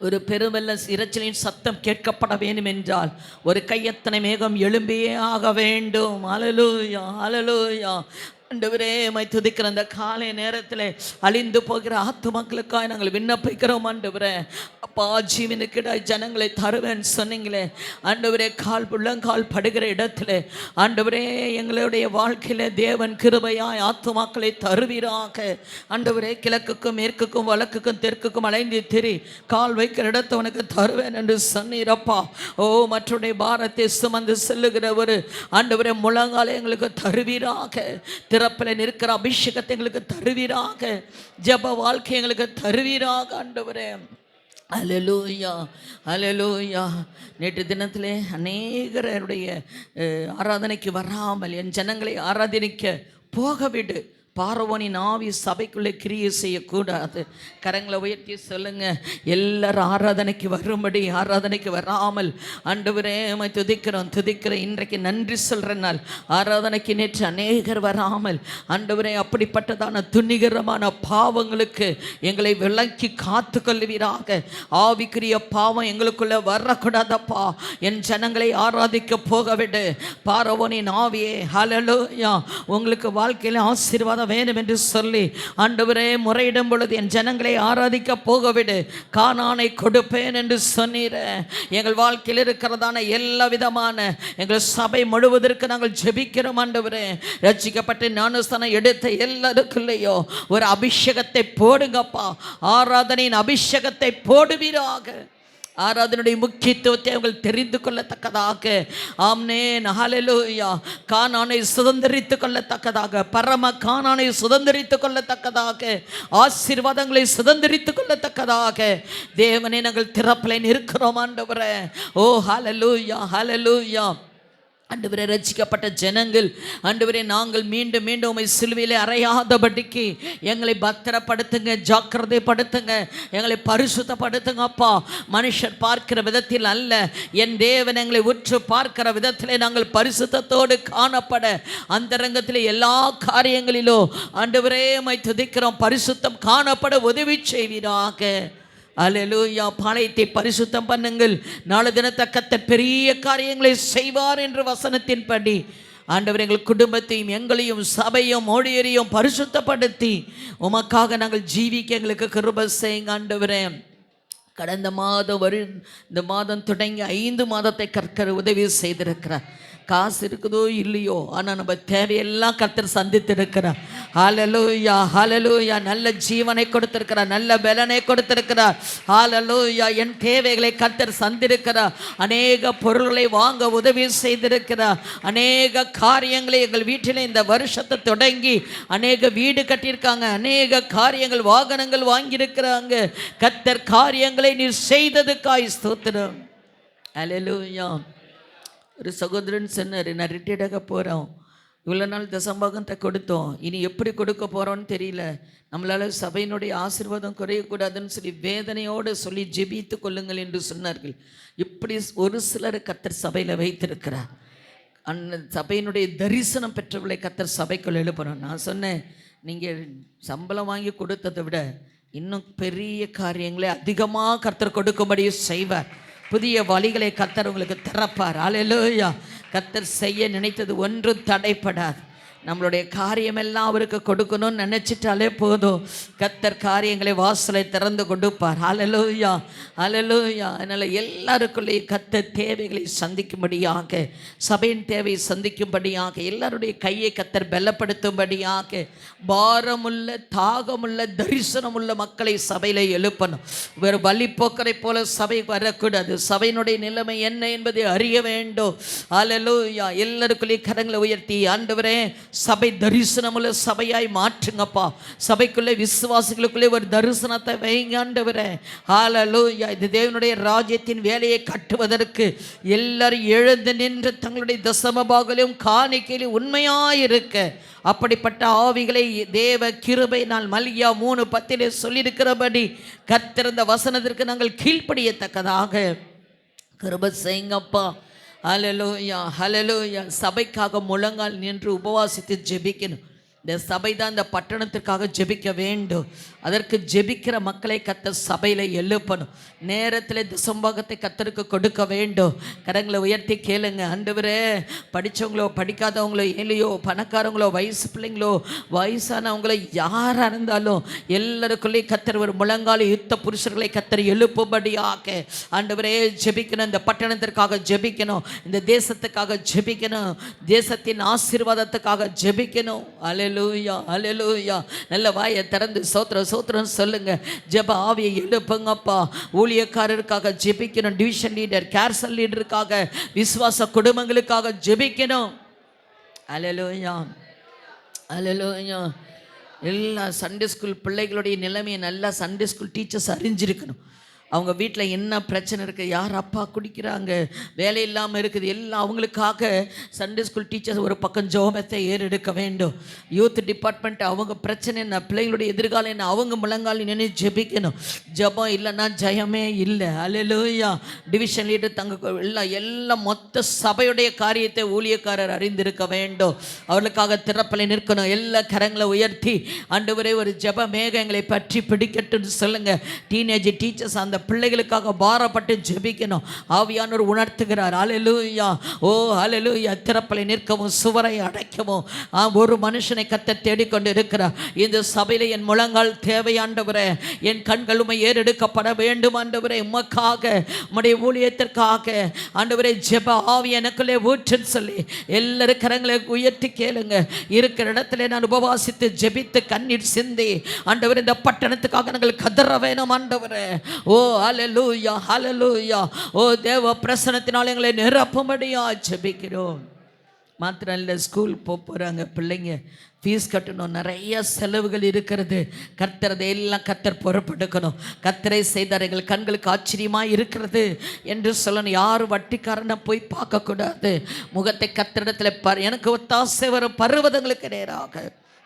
ஒரு பெருவெல்ல இரைச்சலின் சத்தம் கேட்கப்பட வேண்டும் என்றால் ஒரு கையத்தனை மேகம் எழும்பியே ஆக வேண்டும். ஹல்லேலூயா, ஹல்லேலூயா. ஆண்டவரே உம்மை துதிக்கிற அந்த காலை நேரத்தில் அழிந்து போகிற ஆத்துமக்களுக்காக நாங்கள் விண்ணப்பிக்கிறோம். ஆண்டவரே அப்பா, ஜீவனுக்கிடாய் ஜனங்களை தருவேன் சொன்னீங்களே ஆண்டவரே, உள்ளங்கால் படுகிற இடத்துல ஆண்டவரே எங்களுடைய வாழ்க்கையில் தேவன் கிருபையாய் ஆத்துமாக்களை தருவீராக. ஆண்டவரே கிழக்குக்கும் மேற்குக்கும் வடக்குக்கும் தெற்குக்கும் அலைந்து திரி, கால் வைக்கிற இடத்தை உனக்கு தருவேன் என்று சொன்னீரப்பா. ஓ மற்றொடைய பாரத்தை சுமந்து செல்லுகிற ஒரு ஆண்டவரே முழங்காலை எங்களுக்கு தருவீராக. திறப்பில் நிற்கிற அபிஷேகத்தை எங்களுக்கு தருவீராக. ஜெப வாழ்க்கை எங்களுக்கு தருவீராக ஆண்டவரே. ஹல்லேலூயா, ஹல்லேலூயா. நேற்று தினத்திலே அநேகருடைய ஆராதனைக்கு வராமல் என் ஜனங்களை ஆராதனைக்க போகவிடு. பார்வோனின் ஆவி சபைக்குள்ளே கிரியை செய்யக்கூடாது. கரங்களை உயர்த்தி சொல்லுங்க, எல்லாரும் ஆராதனைக்கு வரும்படி. ஆராதனைக்கு வராமல் ஆண்டவரே உம்மை துதிக்கிறோம், துதிக்கிறோம். இன்றைக்கு நன்றி சொல்கிற நாள். ஆராதனைக்கு நேற்று அநேகர் வராமல் ஆண்டவரே அப்படிப்பட்டதான துணிகரமான பாவங்களுக்கு எங்களை விலக்கி காத்து கொள்வீராக. ஆவிக்குரிய பாவம் எங்களுக்குள்ளே வரக்கூடாதப்பா. என் ஜனங்களை ஆராதிக்க போகவிடு. பார்வோனின் ஆவியே, ஹல்லேலூயா, உங்களுக்கு வாழ்க்கையில் ஆசீர்வாதம் வேணும் என்று சொல்லி ஆண்டவரே முறையிடும் பொழுது என் ஜனங்களை ஆராதிக்க போகவிடு. கானானை கொடுப்பேன் என்று சொன்னீர. எங்கள் வாழ்க்கையில் இருக்கிறதான எல்லா விதமான எங்கள் சபை முழுவதற்கு நாங்கள் ஜெபிக்கிறோம் ஆண்டவரே. ரட்சிக்கப்பட்டு ஞானஸ்தானம் எடுத்த எல்லாருக்குள்ளேயோ ஒரு அபிஷேகத்தை போடுங்கப்பா. ஆராதனையின் அபிஷேகத்தை போடுவீராக. ஆராதனுடைய முக்கியத்துவத்தை அவர்கள் தெரிந்து கொள்ளத்தக்கதாக. ஆமென், ஹல்லேலூயா. கானானை சுதந்திரித்து கொள்ளத்தக்கதாக, பரம கானானை சுதந்திரித்து கொள்ளத்தக்கதாக, ஆசீர்வாதங்களை சுதந்திரித்து கொள்ளத்தக்கதாக தேவனே நாங்கள் திறப்பில் இருக்கிறோம் ஆண்டவரே. ஓ ஹல்லேலூயா, ஹல்லேலூயா. ஆண்டவரே ரட்சிக்கப்பட்ட ஜனங்கள், ஆண்டவரே நாங்கள் மீண்டும் மீண்டும் உம்மை சிலுவையிலே அறையாதபடிக்கு எங்களை பத்திரப்படுத்துங்க, ஜாக்கிரதைப்படுத்துங்க, எங்களை பரிசுத்தப்படுத்துங்க அப்பா. மனுஷர் பார்க்கிற விதத்தில் அல்ல, என் தேவன் எங்களை உற்று பார்க்கிற விதத்திலே நாங்கள் பரிசுத்தத்தோடு காணப்பட அந்தரங்கத்தில் எல்லா காரியங்களிலும் ஆண்டவரே உம்மை துதிக்கிறோம். பரிசுத்தம் காணப்பட உதவி செய்வீராக. அல்லேலூயா. பாளையத்தை பரிசுத்தம் பண்ணுங்கள், நாளை தினத்தை கர்த்தர் பெரிய காரியங்களை செய்வார் என்று வசனத்தின்படி ஆண்டவர் எங்கள் குடும்பத்தையும் எங்களையும் சபையும் ஊழியரையும் பரிசுத்தப்படுத்தி உமக்காக நாங்கள் ஜீவிக்க எங்களுக்கு கிருபை செய்யுங்க ஆண்டவரே. கடந்த மாதம் இந்த மாதம் தொடங்கி 5 மாதத்தை கர்த்தர் உதவி செய்திருக்கிறார். காசு இருக்குதோ இல்லையோ, ஆனால் நம்ம தேவையெல்லாம் கர்த்தர் சந்தித்திருக்கிறார். ஹல்லேலூயா, ஹல்லேலூயா. நல்ல ஜீவனை கொடுத்திருக்கிறார், நல்ல பலனை கொடுத்திருக்கிறார். ஹல்லேலூயா. என் தேவைகளை கர்த்தர் சந்திருக்கிறார். அநேக பொருள்களை வாங்க உதவி செய்திருக்கிறார். அநேக காரியங்களை எங்கள் வீட்டில் இந்த வருஷத்தை தொடங்கி அநேக வீடு கட்டியிருக்காங்க, அநேக காரியங்கள் வாகனங்கள் வாங்கியிருக்கிறாங்க. கர்த்தர் காரியங்களை நீர் செய்ததுக்காய் ஸ்தோத்திரம். ஹல்லேலூயா. ஒரு சகோதரன் சொன்னார், நான் ரிட்டையர்டாக போகிறோம், இவ்வளோ நாள் தசம்பாகத்தை கொடுத்தோம், இனி எப்படி கொடுக்க போகிறோன்னு தெரியல, நம்மளால் சபையினுடைய ஆசீர்வாதம் குறையக்கூடாதுன்னு சொல்லி வேதனையோடு சொல்லி ஜெபித்து கொள்ளுங்கள் என்று சொன்னார்கள். இப்படி ஒரு சிலர் கர்த்தர் சபையில் வைத்திருக்கிறார். அந்த சபையினுடைய தரிசனம் பெற்றவர்களை கர்த்தர் சபைக்குள் எழுப்பணும். நான் சொன்னேன், நீங்கள் சம்பளம் வாங்கி கொடுத்ததை விட இன்னும் பெரிய காரியங்களை அதிகமாக கர்த்தர் கொடுக்கும்படி செய்வார். புதிய வழிகளை கர்த்தர் உங்களுக்கு திறப்பார். அல்லேலூயா. கர்த்தர் செய்ய நினைத்தது ஒன்றும் தடைப்படாது. நம்மளுடைய காரியமெல்லாம் அவருக்கு கொடுக்கணும்னு நினச்சிட்டாலே போதும், கர்த்தர் காரியங்களை வாசலை திறந்து கொடுப்பார். ஹல்லேலூயா, ஹல்லேலூயா. அதனால் எல்லாருக்குள்ளேயும் கர்த்தர் தேவைகளை சந்திக்கும்படியாக, சபையின் தேவையை சந்திக்கும்படியாக, எல்லாருடைய கையை கர்த்தர் பலப்படுத்தும்படியாக, பாரமுள்ள தாகமுள்ள தரிசனமுள்ள மக்களை சபையில் எழுப்பணும். வேறு வழிபோக்கரை போல சபை வரக்கூடாது. சபையினுடைய நிலைமை என்ன என்பதை அறிய வேண்டும். ஹல்லேலூயா. எல்லாருக்குள்ளேயும் கரங்களை உயர்த்தி, ஆண்டவரே சபை தரிசனமுள்ள சபையாய் மாற்றுங்கப்பா. சபைக்குள்ளே விசுவாசிகளுக்குள்ளே ஒரு தரிசனத்தை வைங்க ஆண்டவரே. ஹல்லேலூயா. இது தேவனுடைய ராஜ்யத்தின் வேலையை கட்டுவதற்கு எல்லாரும் எழுந்து நின்று தங்களுடைய தசமபாகலையும் காணிக்கையிலும் உண்மையாயிருக்க அப்படிப்பட்ட ஆவிகளை தேவ கிருபையினால் மல்கியா 3:10 சொல்லியிருக்கிறபடி கர்த்தர் வசனத்திற்கு நாங்கள் கீழ்ப்படியத்தக்கதாக கிருபை செய்யுங்கப்பா. ஹல்லேலூயா, ஹல்லேலூயா. சபைக்காக முழங்கால் நின்று உபவாசித்து ஜெபிக்கணும். இந்த சபை தான் இந்த பட்டணத்திற்காக ஜெபிக்க வேண்டும். அதற்கு ஜெபிக்கிற மக்களை கர்த்தர் சபையில் எழுப்பணும். நேரத்தில் தசம்பாகத்தை கர்த்தருக்கு கொடுக்க வேண்டும். கரங்களை உயர்த்தி கேளுங்க, ஆண்டவரே படித்தவங்களோ படிக்காதவங்களோ ஏழையோ பணக்காரங்களோ வயசு பிள்ளைங்களோ வயசானவங்களோ யாராக இருந்தாலும் எல்லாருக்குள்ளேயும் கர்த்தர் ஒரு முழங்கால யுத்த புருஷர்களை கர்த்தர் எழுப்பும்படியாக ஆண்டவரே ஜெபிக்கணும். இந்த பட்டணத்திற்காக ஜெபிக்கணும், இந்த தேசத்துக்காக ஜெபிக்கணும், தேசத்தின் ஆசீர்வாதத்துக்காக ஜெபிக்கணும். அல்லேலூயா, அல்லேலூயா. நல்ல வாயை திறந்து சோத்திரம் சோத்திரம் சொல்லுங்க. ஜெப ஆவியை எழுப்புங்கப்பா. ஊழியக்காரருக்காக ஜெபிக்கணும், டிவிஷன் லீடர் கேர்சல் லீடருக்காக விசுவாச குடும்பங்களுக்காக ஜெபிக்கணும். அல்லேலூயா, அல்லேலூயா. எல்லா சண்டே ஸ்கூல் பிள்ளைகளுடைய நிலைமையை நல்லா சண்டே ஸ்கூல் டீச்சர்ஸ் அறிஞ்சிருக்கணும். அவங்க வீட்டில் என்ன பிரச்சனை இருக்குது, யார் அப்பா குடிக்கிறாங்க, வேலை இல்லாமல் இருக்குது, எல்லாம் அவங்களுக்காக சண்டே ஸ்கூல் டீச்சர்ஸ் ஒரு பக்கம் ஜெபத்தை ஏறெடுக்க வேண்டும். யூத் டிபார்ட்மெண்ட் அவங்க பிரச்சனை என்ன, பிள்ளைங்களுடைய எதிர்காலம் என்ன, அவங்க முழங்கால் நின்று ஜெபிக்கணும். ஜெபம் இல்லைன்னா ஜெயமே இல்லை. அல்லேலூயா. டிவிஷன் லீடர் தங்க எல்லாம் மொத்த சபையுடைய காரியத்தை ஊழியக்காரர் அறிந்திருக்க வேண்டும். அவர்களுக்காக திறப்பலை நிற்கணும். எல்லா கரங்களை உயர்த்தி ஆண்டவரே ஒரு ஜெப மேகம் எங்களை பற்றி பிடிக்கட்டுன்னு சொல்லுங்க. டீனேஜ் டீச்சர்ஸ் அந்த பிள்ளைகளுக்காக பாரப்பட்டு ஜெபிக்கணும். ஆவியானவர் உணர்த்துகிறார். அல்லேலூயா, ஓ அல்லேலூயா. திறப்பலை நிற்கவும் சுவரை அடைக்கவும் ஒரு மனுஷனை கர்த்தர் தேடிக்கொண்டு இருக்கிறார். இந்த சபையில் என் முழங்கால் தேவையாண்டவரே, என் கண்கள் உம்மை ஏறெடுக்கப்பட வேண்டும் ஆண்டவரே. உமக்காக உம்முடைய ஊழியத்திற்காக ஆண்டவரே ஜெப ஆவி எனக்குள்ளே ஊற்றுன்னு சொல்லி எல்லாரும் கரங்களை உயர்த்தி கேளுங்க. இருக்கிற இடத்துல நான் உபவாசித்து ஜெபித்து கண்ணீர் சிந்தி ஆண்டவரே இந்த பட்டணத்துக்காக நாங்கள் கதற வேணும் ஆண்டவரே. ஓ ஹல்லேலூயா, ஹல்லேலூயா. ஓ தேவ பிரசன்னத்தினால் எங்களை நிரப்பும்படியா ஜெபிக்கிறோம். மாத்திரம் இல்லை, ஸ்கூல் போகிறாங்க பிள்ளைங்க, ஃபீஸ் கட்டணும், நிறைய செலவுகள் இருக்கிறது. கர்த்தர் அதையெல்லாம் கர்த்தர் பொறுப்பெடுக்கணும். கர்த்தரை செய்தார், எங்கள் கண்களுக்கு ஆச்சரியமாக இருக்கிறது என்று சொல்லணும். யாரும் வட்டிக்காரனை போய் பார்க்கக்கூடாது. முகத்தை கர்த்தரிடத்தில் எனக்கு ஒத்தாசை வரும் பர்வதங்களுக்கு நேராக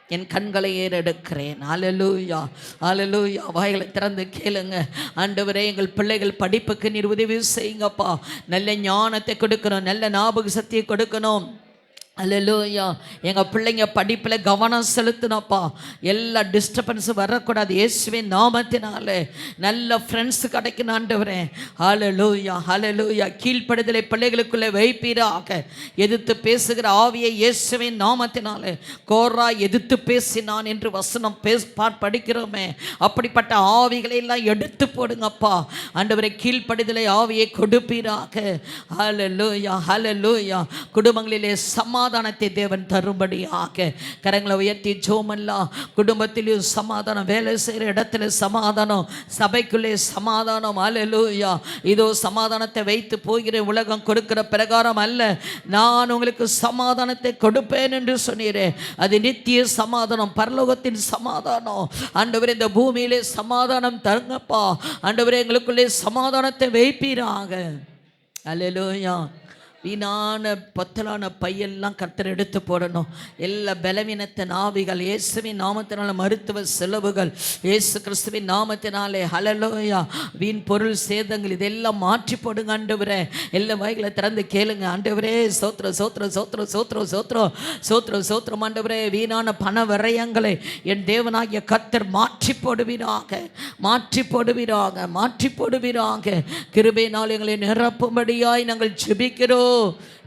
என் கண்களை ஏறெடுக்கிறேன். அல்லேலூயா, அல்லேலூயா. வாய்களை திறந்து கேளுங்க. ஆண்டவரே, எங்கள் பிள்ளைகள் படிப்புக்கு நீர் உதவி செய்யுங்கப்பா. நல்ல ஞானத்தை கொடுக்கணும், நல்ல ஞாபக சக்தியை கொடுக்கணும். அல்லேலூயா. எங்கள் பிள்ளைங்க படிப்பில் கவனம் செலுத்தினப்பா. எல்லா டிஸ்டர்பன்ஸும் வரக்கூடாது. இயேசுவின் நாமத்தினாலே நல்ல ஃப்ரெண்ட்ஸு கிடைக்கணும் ஆண்டவரே. அல்லேலூயா, அல்லேலூயா. கீழ்ப்படுதலை பிள்ளைகளுக்குள்ளே வைப்பீராக. எதிர்த்து பேசுகிற ஆவியை இயேசுவின் நாமத்தினாலே, கோரா எதிர்த்து பேசினான் என்று வசனம் படிக்கிறோமே, அப்படிப்பட்ட ஆவிகளை எல்லாம் எடுத்து போடுங்கப்பா ஆண்டவரே. கீழ்ப்படுதலை ஆவியை கொடுப்பீராக. அல்லேலூயா, அல்லேலூயா. குடும்பங்களிலே சமாதானத்தை தேவன் தரும்படியாக கரங்களை உயர்த்தி ஜோமெல்லாம். குடும்பத்திலும் சமாதானம், வேலை செய்கிற இடத்துல சமாதானம், சபைக்குள்ளே சமாதானம். அல்லேலூயா. இதோ சமாதானத்தை வைத்து போகிற உலகம் கொடுக்கிற பிரகாரம் அல்ல, நான் உங்களுக்கு சமாதானத்தை கொடுப்பேன் என்று சொன்னீரே. அது நித்திய சமாதானம், பரலோகத்தின் சமாதானம். ஆண்டவரே, இந்த பூமியிலே சமாதானம் தருங்கப்பா ஆண்டவரே. எங்களுக்குள்ளே சமாதானத்தை வைப்பீராக. அல்லேலூயா. வீணான பொத்தலான பையெல்லாம் கர்த்தர் எடுத்து போடணும். எல்லா பலவீனத்தின் ஆவிகள் இயேசுவின் நாமத்தினால, மருத்துவ செலவுகள் இயேசு கிறிஸ்துவின் நாமத்தினாலே, ஹல்லேலூயா. வீண் பொருள் சேதங்கள் இதெல்லாம் மாற்றி போடுங்க ஆண்டவரே. எல்லா வாய்களை திறந்து கேளுங்க. ஆண்டவரே, சோத்திரம் சோத்திரம் சோத்திரம் சோத்திரம் சோத்திரம் சோத்திரம் சோத்திரம் ஆண்டவரே. வீணான பண விரயங்களை என் தேவனாகிய கர்த்தர் மாற்றி போடுவீராக, மாற்றி போடுவீராக, மாற்றி போடுவீராக. கிருபையினால் எங்களை நிரப்பும்படியாய் நாங்கள் ஜெபிக்கிறோம்.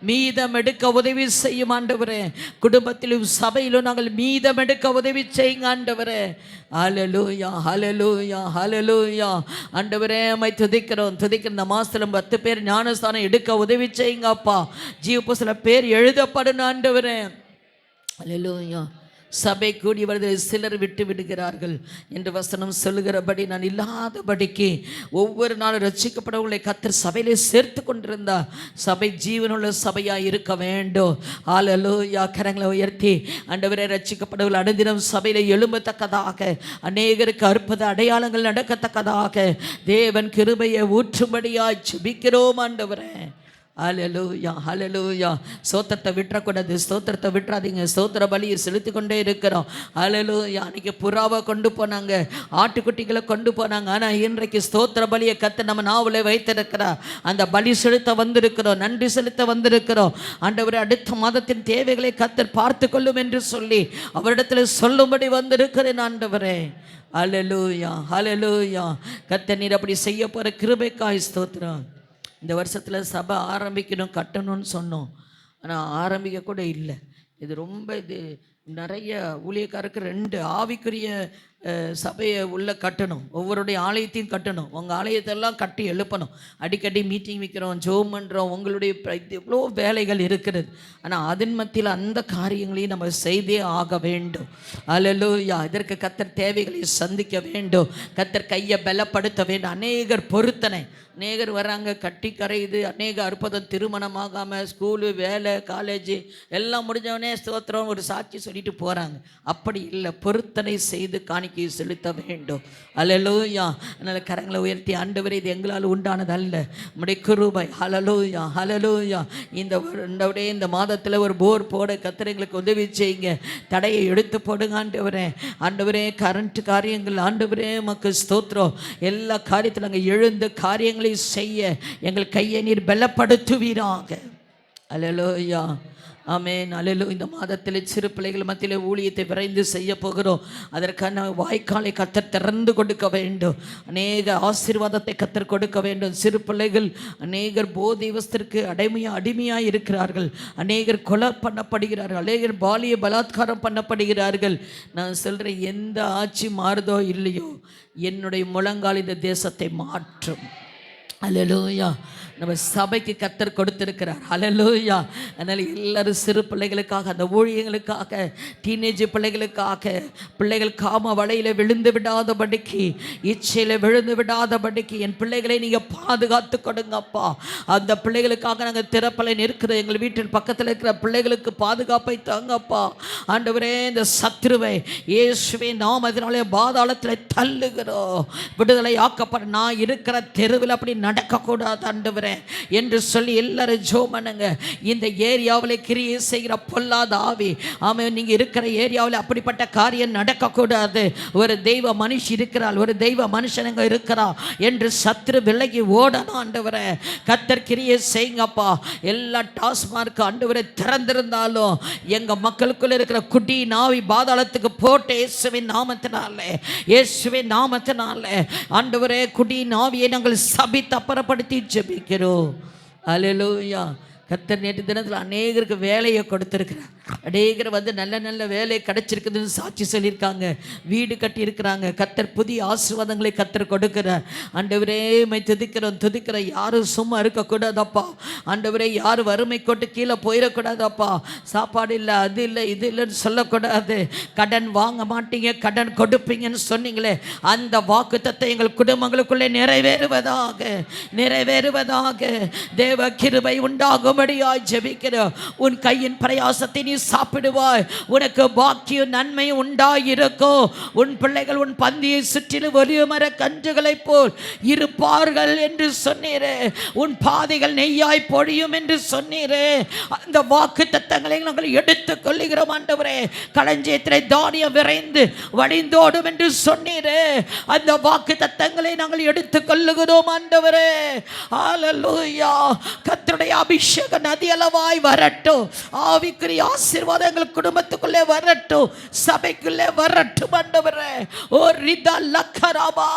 மீதம் எடுக்க உதவி செய்யும் ஆண்டவரே. குடும்பத்திலும் சபையிலும் நாங்கள் மீதம் எடுக்க உதவி செய்யுங்க ஆண்டவரே. ஹல்லேலூயா, ஹல்லேலூயா, ஹல்லேலூயா. ஆண்டவரே, உம்மை துதிக்கிறோம், துதிக்கிற இந்த மாதத்துல 10 பேர் ஞானஸ்தானம் எடுக்க உதவி செய்யுங்க அப்பா. ஜீவ புஸ்தகத்துல பேர் எழுதப்படணும் ஆண்டவரே. ஹல்லேலூயா. சபை கூடி வருவதில் சிலர் விட்டு விடுகிறார்கள் என்று வசனம் சொல்லுகிறபடி, நான் இல்லாதபடிக்கு ஒவ்வொரு நாளும் ரட்சிக்கப்படவர்களை கர்த்தர் சபையிலே சேர்த்து கொண்டிருந்தார். சபை ஜீவனுள்ள சபையாக இருக்க வேண்டும். ஹல்லேலூயா. கரங்களை உயர்த்தி ஆண்டவரே, ரட்சிக்கப்படவர்கள் அனுதினம் சபையிலே எழும்பத்தக்கதாக, அநேகருக்கு அற்புத அடையாளங்கள் நடக்கத்தக்கதாக தேவன் கிருபையை ஊற்றும்படியாய் ஜெபிக்கிறோம் ஆண்டவரே. ஹல்லேலூயா, ஹல்லேலூயா. ஸ்தோத்திரத்தை விட்டுறக்கூடாது, ஸ்தோத்திரத்தை விட்டுறாதீங்க. ஸ்தோத்திர பலியை செலுத்தி கொண்டே இருக்கிறோம். ஹல்லேலூயா. அன்றைக்கி புறாவை கொண்டு போனாங்க, ஆட்டுக்குட்டிகளை கொண்டு போனாங்க. ஆனால் இன்றைக்கு ஸ்தோத்திர பலியை கர்த்தர் நம்ம நாவலே வைத்திருக்கிறார். அந்த பலி செலுத்த வந்திருக்கிறோம், நன்றி செலுத்த வந்திருக்கிறோம். ஆண்டவரே, அடுத்த மாதத்தின் தேவைகளை கர்த்தர் பார்த்து கொள்ளும் என்று சொல்லி அவரிடத்தில் சொல்லும்படி வந்திருக்கிறேன் ஆண்டவரே. ஹல்லேலூயா, ஹல்லேலூயா. கர்த்தர் நீர் அப்படி செய்ய போகிற கிருபைக்காய் ஸ்தோத்திரம். இந்த வருஷத்தில் சபை ஆரம்பிக்கணும், கட்டணும்னு சொன்னோம். ஆனால் ஆரம்பிக்க கூட இல்லை. இது ரொம்ப நிறைய ஊழியக்காரருக்கு 2 ஆவிக்குரிய சபையை உள்ள கட்டணும். ஒவ்வொருடைய ஆலயத்தையும் கட்டணும். உங்கள் ஆலயத்தெல்லாம் கட்டி எழுப்பணும். அடிக்கடி மீட்டிங் வைக்கிறோம், ஜோம் பண்ணுறோம். உங்களுடைய எவ்வளோ வேலைகள் இருக்கிறது. ஆனால் அதன் மத்தியில் அந்த காரியங்களையும் நம்ம செய்தே ஆக வேண்டும். அல்லேலூயா. இதற்கு கர்த்தர் தேவைகளை சந்திக்க வேண்டும். கர்த்தர் கையை பலப்படுத்த வேண்டும். அநேகர் பொருத்தனை, அநேகர் வராங்க, கட்டி கரையுது. அநேக அற்புதம், திருமணமாகாமல் ஸ்கூலு, வேலை, காலேஜு எல்லாம் முடிஞ்சவனே ஸ்தோத்திரம் ஒரு சாட்சி சொல்லிட்டு போகிறாங்க. அப்படி இல்லை, பொருத்தனை செய்து காணிக்கை செலுத்த வேண்டும். அல்லேலூயா. அதனால் கரங்களை உயர்த்தி, ஆண்டவரே, இது எங்களால் உண்டானது அல்ல, நம்முடைய கிருபை. ஹல்லேலூயா, ஹல்லேலூயா. இந்த மாதத்தில் ஒரு போர் போட கர்த்தர் எங்களுக்கு உதவி செய்யுங்க. தடையை எடுத்து போடுங்க ஆண்டவரே. ஆண்டவரே, கரண்ட் காரியங்கள் ஆண்டவரே உமக்கு ஸ்தோத்திரம். எல்லா காரியத்தில் நாங்கள் எழுந்த காரியங்களை செய்ய எங்கள் கையை நீர் பலப்படுத்துவீராக. அல்லேலூயா, ஆமென். அல்லேலூயா. இந்த மாதத்தில் சிறு பிள்ளைகள் மத்தியில் ஊழியத்தை விரைந்து செய்ய போகிறோம். அதற்கான வாய்க்காலை கர்த்தர் திறந்து கொடுக்க வேண்டும். அநேக ஆசீர்வாதத்தை கர்த்தர் கொடுக்க வேண்டும். சிறு பிள்ளைகள் அநேகர் போதைவஸ்திற்கு அடிமையாக இருக்கிறார்கள். அநேகர் கொலை பண்ணப்படுகிறார்கள். அநேகர் பாலிய பலாத்காரம் பண்ணப்படுகிறார்கள். நான் சொல்கிறேன், எந்த ஆட்சி மாறுதோ இல்லையோ, என்னுடைய முழங்கால் இந்த தேசத்தை மாற்றும். அல்லேலூயா. நம்ம சபைக்கு கர்த்தர் கொடுத்திருக்கிறார். ஹல்லேலூயா. அதனால் எல்லாரும் சிறு பிள்ளைகளுக்காக, அந்த ஊழியங்களுக்காக, டீனேஜ் பிள்ளைகளுக்காக, பிள்ளைகள் காம வலையில் விழுந்து விடாதபடிக்கு, இச்சையில் விழுந்து விடாதபடிக்கு என் பிள்ளைகளை நீங்கள் பாதுகாத்து கொடுங்கப்பா. அந்த பிள்ளைகளுக்காக நாங்கள் திறப்பலை இருக்கிற எங்கள் வீட்டின் பக்கத்தில் இருக்கிற பிள்ளைகளுக்கு பாதுகாப்பை தாங்கப்பா. ஆண்டவரே, இந்த சத்துருவை இயேசுவின் நாமத்தினாலே பாதாளத்தில் தள்ளுகிறோம். விடுதலை ஆக்கப்பட நான் இருக்கிற தெருவில் அப்படி நடக்கக்கூடாது ஆண்டவரே என்று சொல்லி எல்லாரும் ஜெபம் பண்ணுங்க. இந்த ஏரியாவில் கிரியை செய்கிற பொல்லாத ஆவி, ஆமாம், நீங்க இருக்கிற ஏரியாவில் அப்படிப்பட்ட காரியம் நடக்கக்கூடாது. ஒரு தெய்வ மனுஷி இருக்கிறாள், ஒரு தெய்வ மனுஷனுங்க இருக்கிறா என்று சத்துரு விலகி ஓடணும் ஆண்டவரே. கர்த்தர் கிரியை செய்யுங்கப்பா. எல்லா டாஸ்மார்க் ஆண்டவரே திறந்திருந்தாலும் எங்க மக்களுக்குள்ள இருக்கிற குடி நாவி பாதாளத்துக்கு போட்டு இயேசுவின் நாமத்தினாலே, இயேசுவின் நாமத்தினாலே ஆண்டவரே குடி நாவியை நாங்கள் சபித்து அப்புறப்படுத்தி ஜெபிக்கிறோம். அல்லேலூயா. கர்த்தர் நேற்று தினத்தில் அநேகருக்கு வேலையை கொடுத்துருக்கிறார். அநேகர் வந்து நல்ல நல்ல வேலை கிடைச்சிருக்குதுன்னு சாட்சி சொல்லியிருக்காங்க. வீடு கட்டி இருக்கிறாங்க. கர்த்தர் புதிய ஆசீர்வாதங்களை கர்த்தர் கொடுக்கிறார். ஆண்டவரே மை துதிக்கிறோம். யாரும் சும்மா இருக்கக்கூடாதப்பா. ஆண்டவரே, யாரும் வறுமை கொண்டு கீழே போயிடக்கூடாதப்பா. சாப்பாடு இல்லை, அது இல்லை, இது இல்லைன்னு சொல்லக்கூடாது. கடன் வாங்க மாட்டீங்க, கடன் கொடுப்பீங்கன்னு சொன்னீங்களே, அந்த வாக்குத்தத்தம் எங்கள் குடும்பங்களுக்குள்ளே நிறைவேறுவதாக, நிறைவேறுவதாக. தேவ கிருபை உண்டாகும்படியாய் ஜெபிக்கிறோம். உன் கையின் பிரயாசத்தை நீ சாப்பிடுவாய், உனக்கு பாக்கியம் நன்மை உண்டாயிருக்கும். உன் பிள்ளைகள் உன் பந்தியை சுற்றிலும் ஒலிவ மர கன்றுகளைப் போல் இருப்பார்கள் என்று சொன்னீரே. உன் பாதைகள் நெய்யாய் பொழியும் என்று சொன்னீரே. அந்த வாக்கு தத்தங்களை நாங்கள் எடுத்துக் கொள்ளுகிறோம் ஆண்டவரே. களஞ்சியத்திலே தானியம் விரைந்து வழிந்தோடும் என்று சொன்னீரே. அந்த வாக்கு தத்தங்களை நாங்கள் எடுத்துக் கொள்ளுகிறோம் ஆண்டவரே. ஹல்லேலூயா. கர்த்தருடைய அபிஷேக நதியளவாய் வரட்டும். ஆவிக்குரிய ஆசீர்வாதங்கள் குடும்பத்துக்குள்ளே வரட்டும், சபைக்குள்ளே வரட்டும் ஆண்டவரே. ஓ ரிதா லக்கரபா,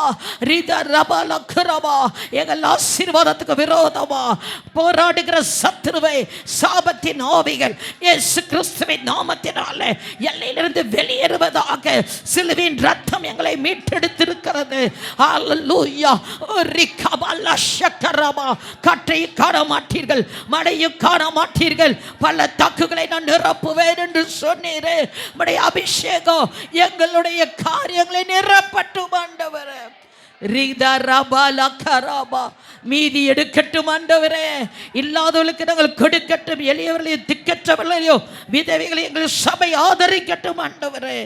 ரிதா ரபா லக்கரபா. எங்கள் ஆசீர்வாதத்துக்கு விரோதமா போராடுகிற சத்துருவை, சாபத்தின் ஆவிகள் இயேசு கிறிஸ்துவின் நாமத்தினாலே எல்லையிலிருந்து வெளியேறுவதாக. சிலுவையின் ரத்தம் எங்களை மீட்டெடுத்திருக்கிறது. ஹல்லேலூயா. ரிகபா லஷக்கரபா. காற்றை காண மாட்டீர்கள், மழையும் காண மாட்டீர்கள், பள்ளத்தாக்குகளை நான் நிரப்புவேன் என்று சொன்னீரே. உம்முடைய அபிஷேகம் எங்களுடைய காரியங்களை நிரப்பட்டும் ஆண்டவரே. மீதி எடுக்கட்டும் ஆண்டவரே. இல்லாதவர்களுக்கு நாங்கள் கொடுக்கட்டும். எளியவர்களையும் திக்கற்றவர்களையும் விதவைகளையும் எங்கள் சபை ஆதரிக்கட்டும் ஆண்டவரே.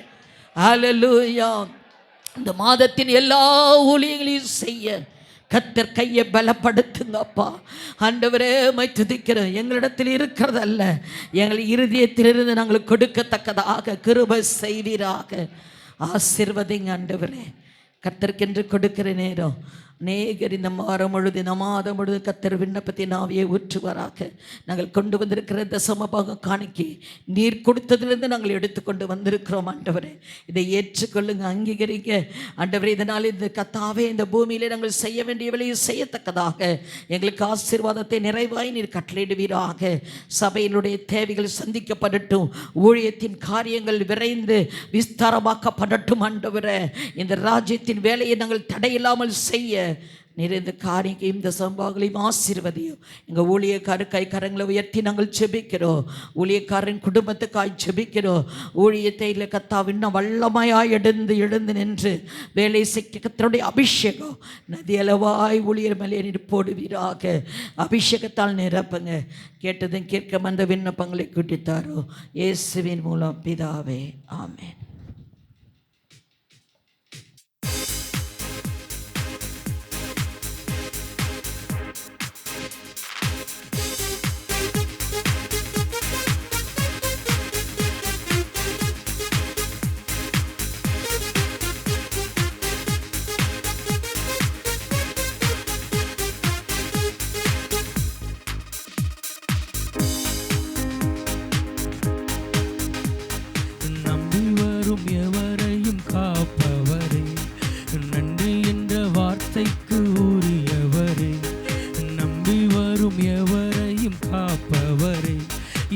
ஹல்லேலூயா. இந்த மாதத்தின் எல்லா ஊழியங்களையும் செய்ய கர்த்தர் கையை பலப்படுத்துங்கப்பா. ஆண்டவரே மை துதிக்கிறோம். எங்களிடத்தில் இருக்கிறதல்ல, எங்கள் இருதயத்திலிருந்து நாங்கள் கொடுக்கத்தக்கதாக கிருபை செய்வீராக. ஆசீர்வதிங்க ஆண்டவரே. கர்த்தருக்கென்று கொடுக்கிற நேரம் அநேகர் இந்த வாரம் முழுது, இந்த மாதம் முழுது கர்த்தர் விண்ணப்பத்தின் ஆவியை ஊற்றுவாராக. நாங்கள் கொண்டு வந்திருக்கிற தசமபாகம் காணிக்கை நீர் கொடுத்ததிலிருந்து நாங்கள் எடுத்துக்கொண்டு வந்திருக்கிறோம் ஆண்டவரே. இதை ஏற்றுக்கொள்ளுங்க, அங்கீகரிங்க ஆண்டவரே. இதனால் இந்த கர்த்தாவே இந்த பூமியிலே நாங்கள் செய்ய வேண்டிய வேலையை செய்யத்தக்கதாக எங்களுக்கு ஆசீர்வாதத்தை நிறைவாய் நீர் கட்டளையிடுவீராக. சபையினுடைய தேவைகள் சந்திக்கப்படட்டும், ஊழியத்தின் காரியங்கள் விரைந்து விஸ்தாரமாக்கப்படட்டும் ஆண்டவரே. இந்த ராஜ்யத்தின் வேலையை நாங்கள் தடையில்லாமல் செய்ய நீர் இந்த காரியங்களையும் இந்த சம்பாகளையும் ஆசீர்வதியும். எங்கள் ஊழியக்காரர் கை கரங்களை உயர்த்தி நாங்கள் ஜெபிக்கிறோம். ஊழியக்காரன் குடும்பத்துக்காய் ஜெபிக்கிறோம். ஊழியத்தை இல்லை கர்த்தாவே இன்னும் வல்லமையாய் எழுந்து நின்று வேலை செய்ய கர்த்தருடைய அபிஷேகம் நதியளவாய் ஊழியர் மேலே நீர் போடுவீராக. அபிஷேகத்தால் நிரப்புங்க. கேட்டதும் கேட்க வந்த விண்ணப்பங்களை கூட்டித்தாரோ இயேசுவின் மூலம் பிதாவே, ஆமென்.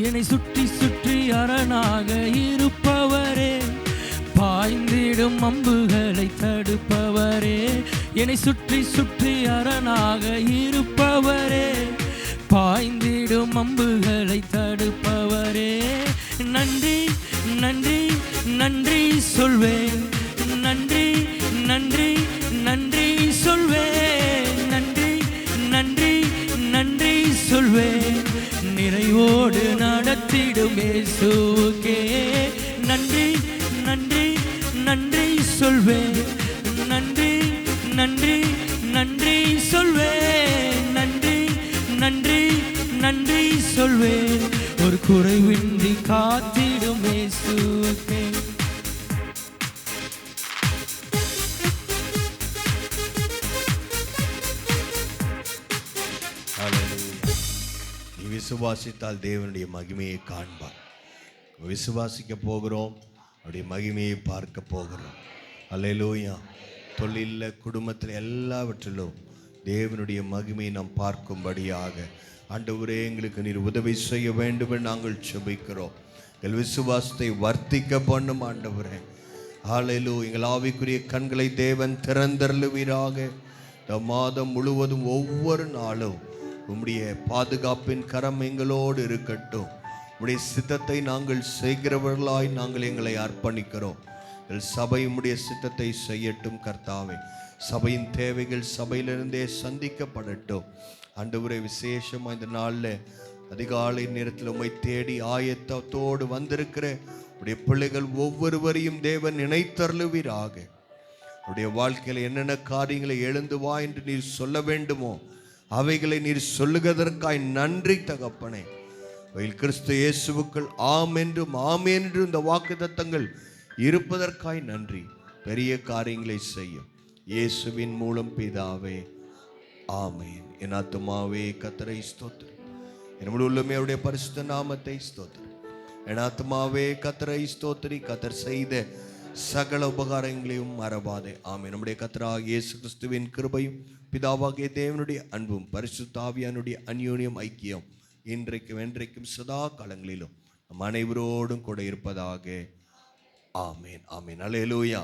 என்னை சுற்றி சுற்றி அரணாக இருப்பவரே, பாய்ந்திடும் அம்புகளை தடுப்பவரே, என்னை சுற்றி சுற்றி அரணாக இருப்பவரே, பாய்ந்திடும் அம்புகளை தடுப்பவரே, நன்றி நன்றி நன்றி சொல்வேன், நன்றி நன்றி நன்றி சொல்வேன், நன்றி நன்றி நன்றி சொல்வேன், நிறைவோடு நடத்திடும் இயேசுவுக்கே நன்றி நன்றி நன்றி சொல்வேன், நன்றி நன்றி நன்றி சொல்வேன், நன்றி நன்றி நன்றி சொல்வேன், ஒரு குறைவின்றி காத்திடும் இயேசுவுக்கே. நீ விசுவாசித்தால் தேவனுடைய மகிமையை காண்பார். விசுவாசிக்க போகிறோம், அவருடைய மகிமையை பார்க்க போகிறோம். அல்லேலூயா. தொழிலில், குடும்பத்தில், எல்லாவற்றிலும் தேவனுடைய மகிமையை நாம் பார்க்கும்படியாக ஆண்டவரே எங்களுக்கு நீர் உதவி செய்ய வேண்டும் என்று நாங்கள் செபிக்கிறோம். எங்கள் விசுவாசத்தை வர்த்திக்க பண்ணும் ஆண்டவரே. அல்லேலூயா. எங்கள் ஆவிக்குரிய கண்களை தேவன் திறந்தருளுவீராக. இந்த மாதம் முழுவதும் ஒவ்வொரு நாளும் உம்முடைய பாதுகாப்பின் கரம் எங்களோடு இருக்கட்டும். உம்முடைய சித்தத்தை நாங்கள் செய்கிறவர்களாய் நாங்கள் எங்களை அர்ப்பணிக்கிறோம். சபை உம்முடைய சித்தத்தை செய்யட்டும் கர்த்தாவே. சபையின் தேவைகள் சபையிலிருந்தே சந்திக்கப்படட்டும் ஆண்டவரே. விசேஷமாக இந்த நாளில் அதிகாலை நேரத்தில் உம்மை தேடி ஆயத்தத்தோடு வந்திருக்கிற உடைய பிள்ளைகள் ஒவ்வொருவரையும் தேவன் நினைத்தருளுவீராக. உடைய வாழ்க்கையில் என்னென்ன காரியங்களை எழுந்து வா என்று நீர் சொல்ல வேண்டுமோ அவைகளை நீர் சொல்லுகிறதற்காய் நன்றி தகப்பனே. கிறிஸ்து இயேசுவுக்குள் ஆம் என்றும் ஆமென் என்றும் இந்த வாக்குத்தத்தங்கள் இருப்பதற்காய் நன்றி. பெரிய காரியங்களை செய்யும் இயேசுவின் மூலம் பிதாவே, ஆமென். என் ஆத்துமாவே கர்த்தரை ஸ்தோத்திரி, என் முழு உள்ளமே அவருடைய பரிசுத்த நாமத்தை ஸ்தோத்திரி. என் ஆத்துமாவே கர்த்தரை ஸ்தோத்திரி, கர்த்தர் செய்த சகல உபகாரங்களையும் மறவாதே. ஆமென். நம்முடைய கர்த்தராகிய இயேசு கிறிஸ்துவின் கிருபையும் பிதாவாகிய தேவனுடைய அன்பும் பரிசுத்த ஆவியானுடைய அந்யோன்யம் ஐக்கியம் இன்றைக்கும் என்றைக்கும் சதா காலங்களிலும் நம் அனைவரோடும் கூட இருப்பதாக. ஆமென். ஆமென். அல்லேலூயா.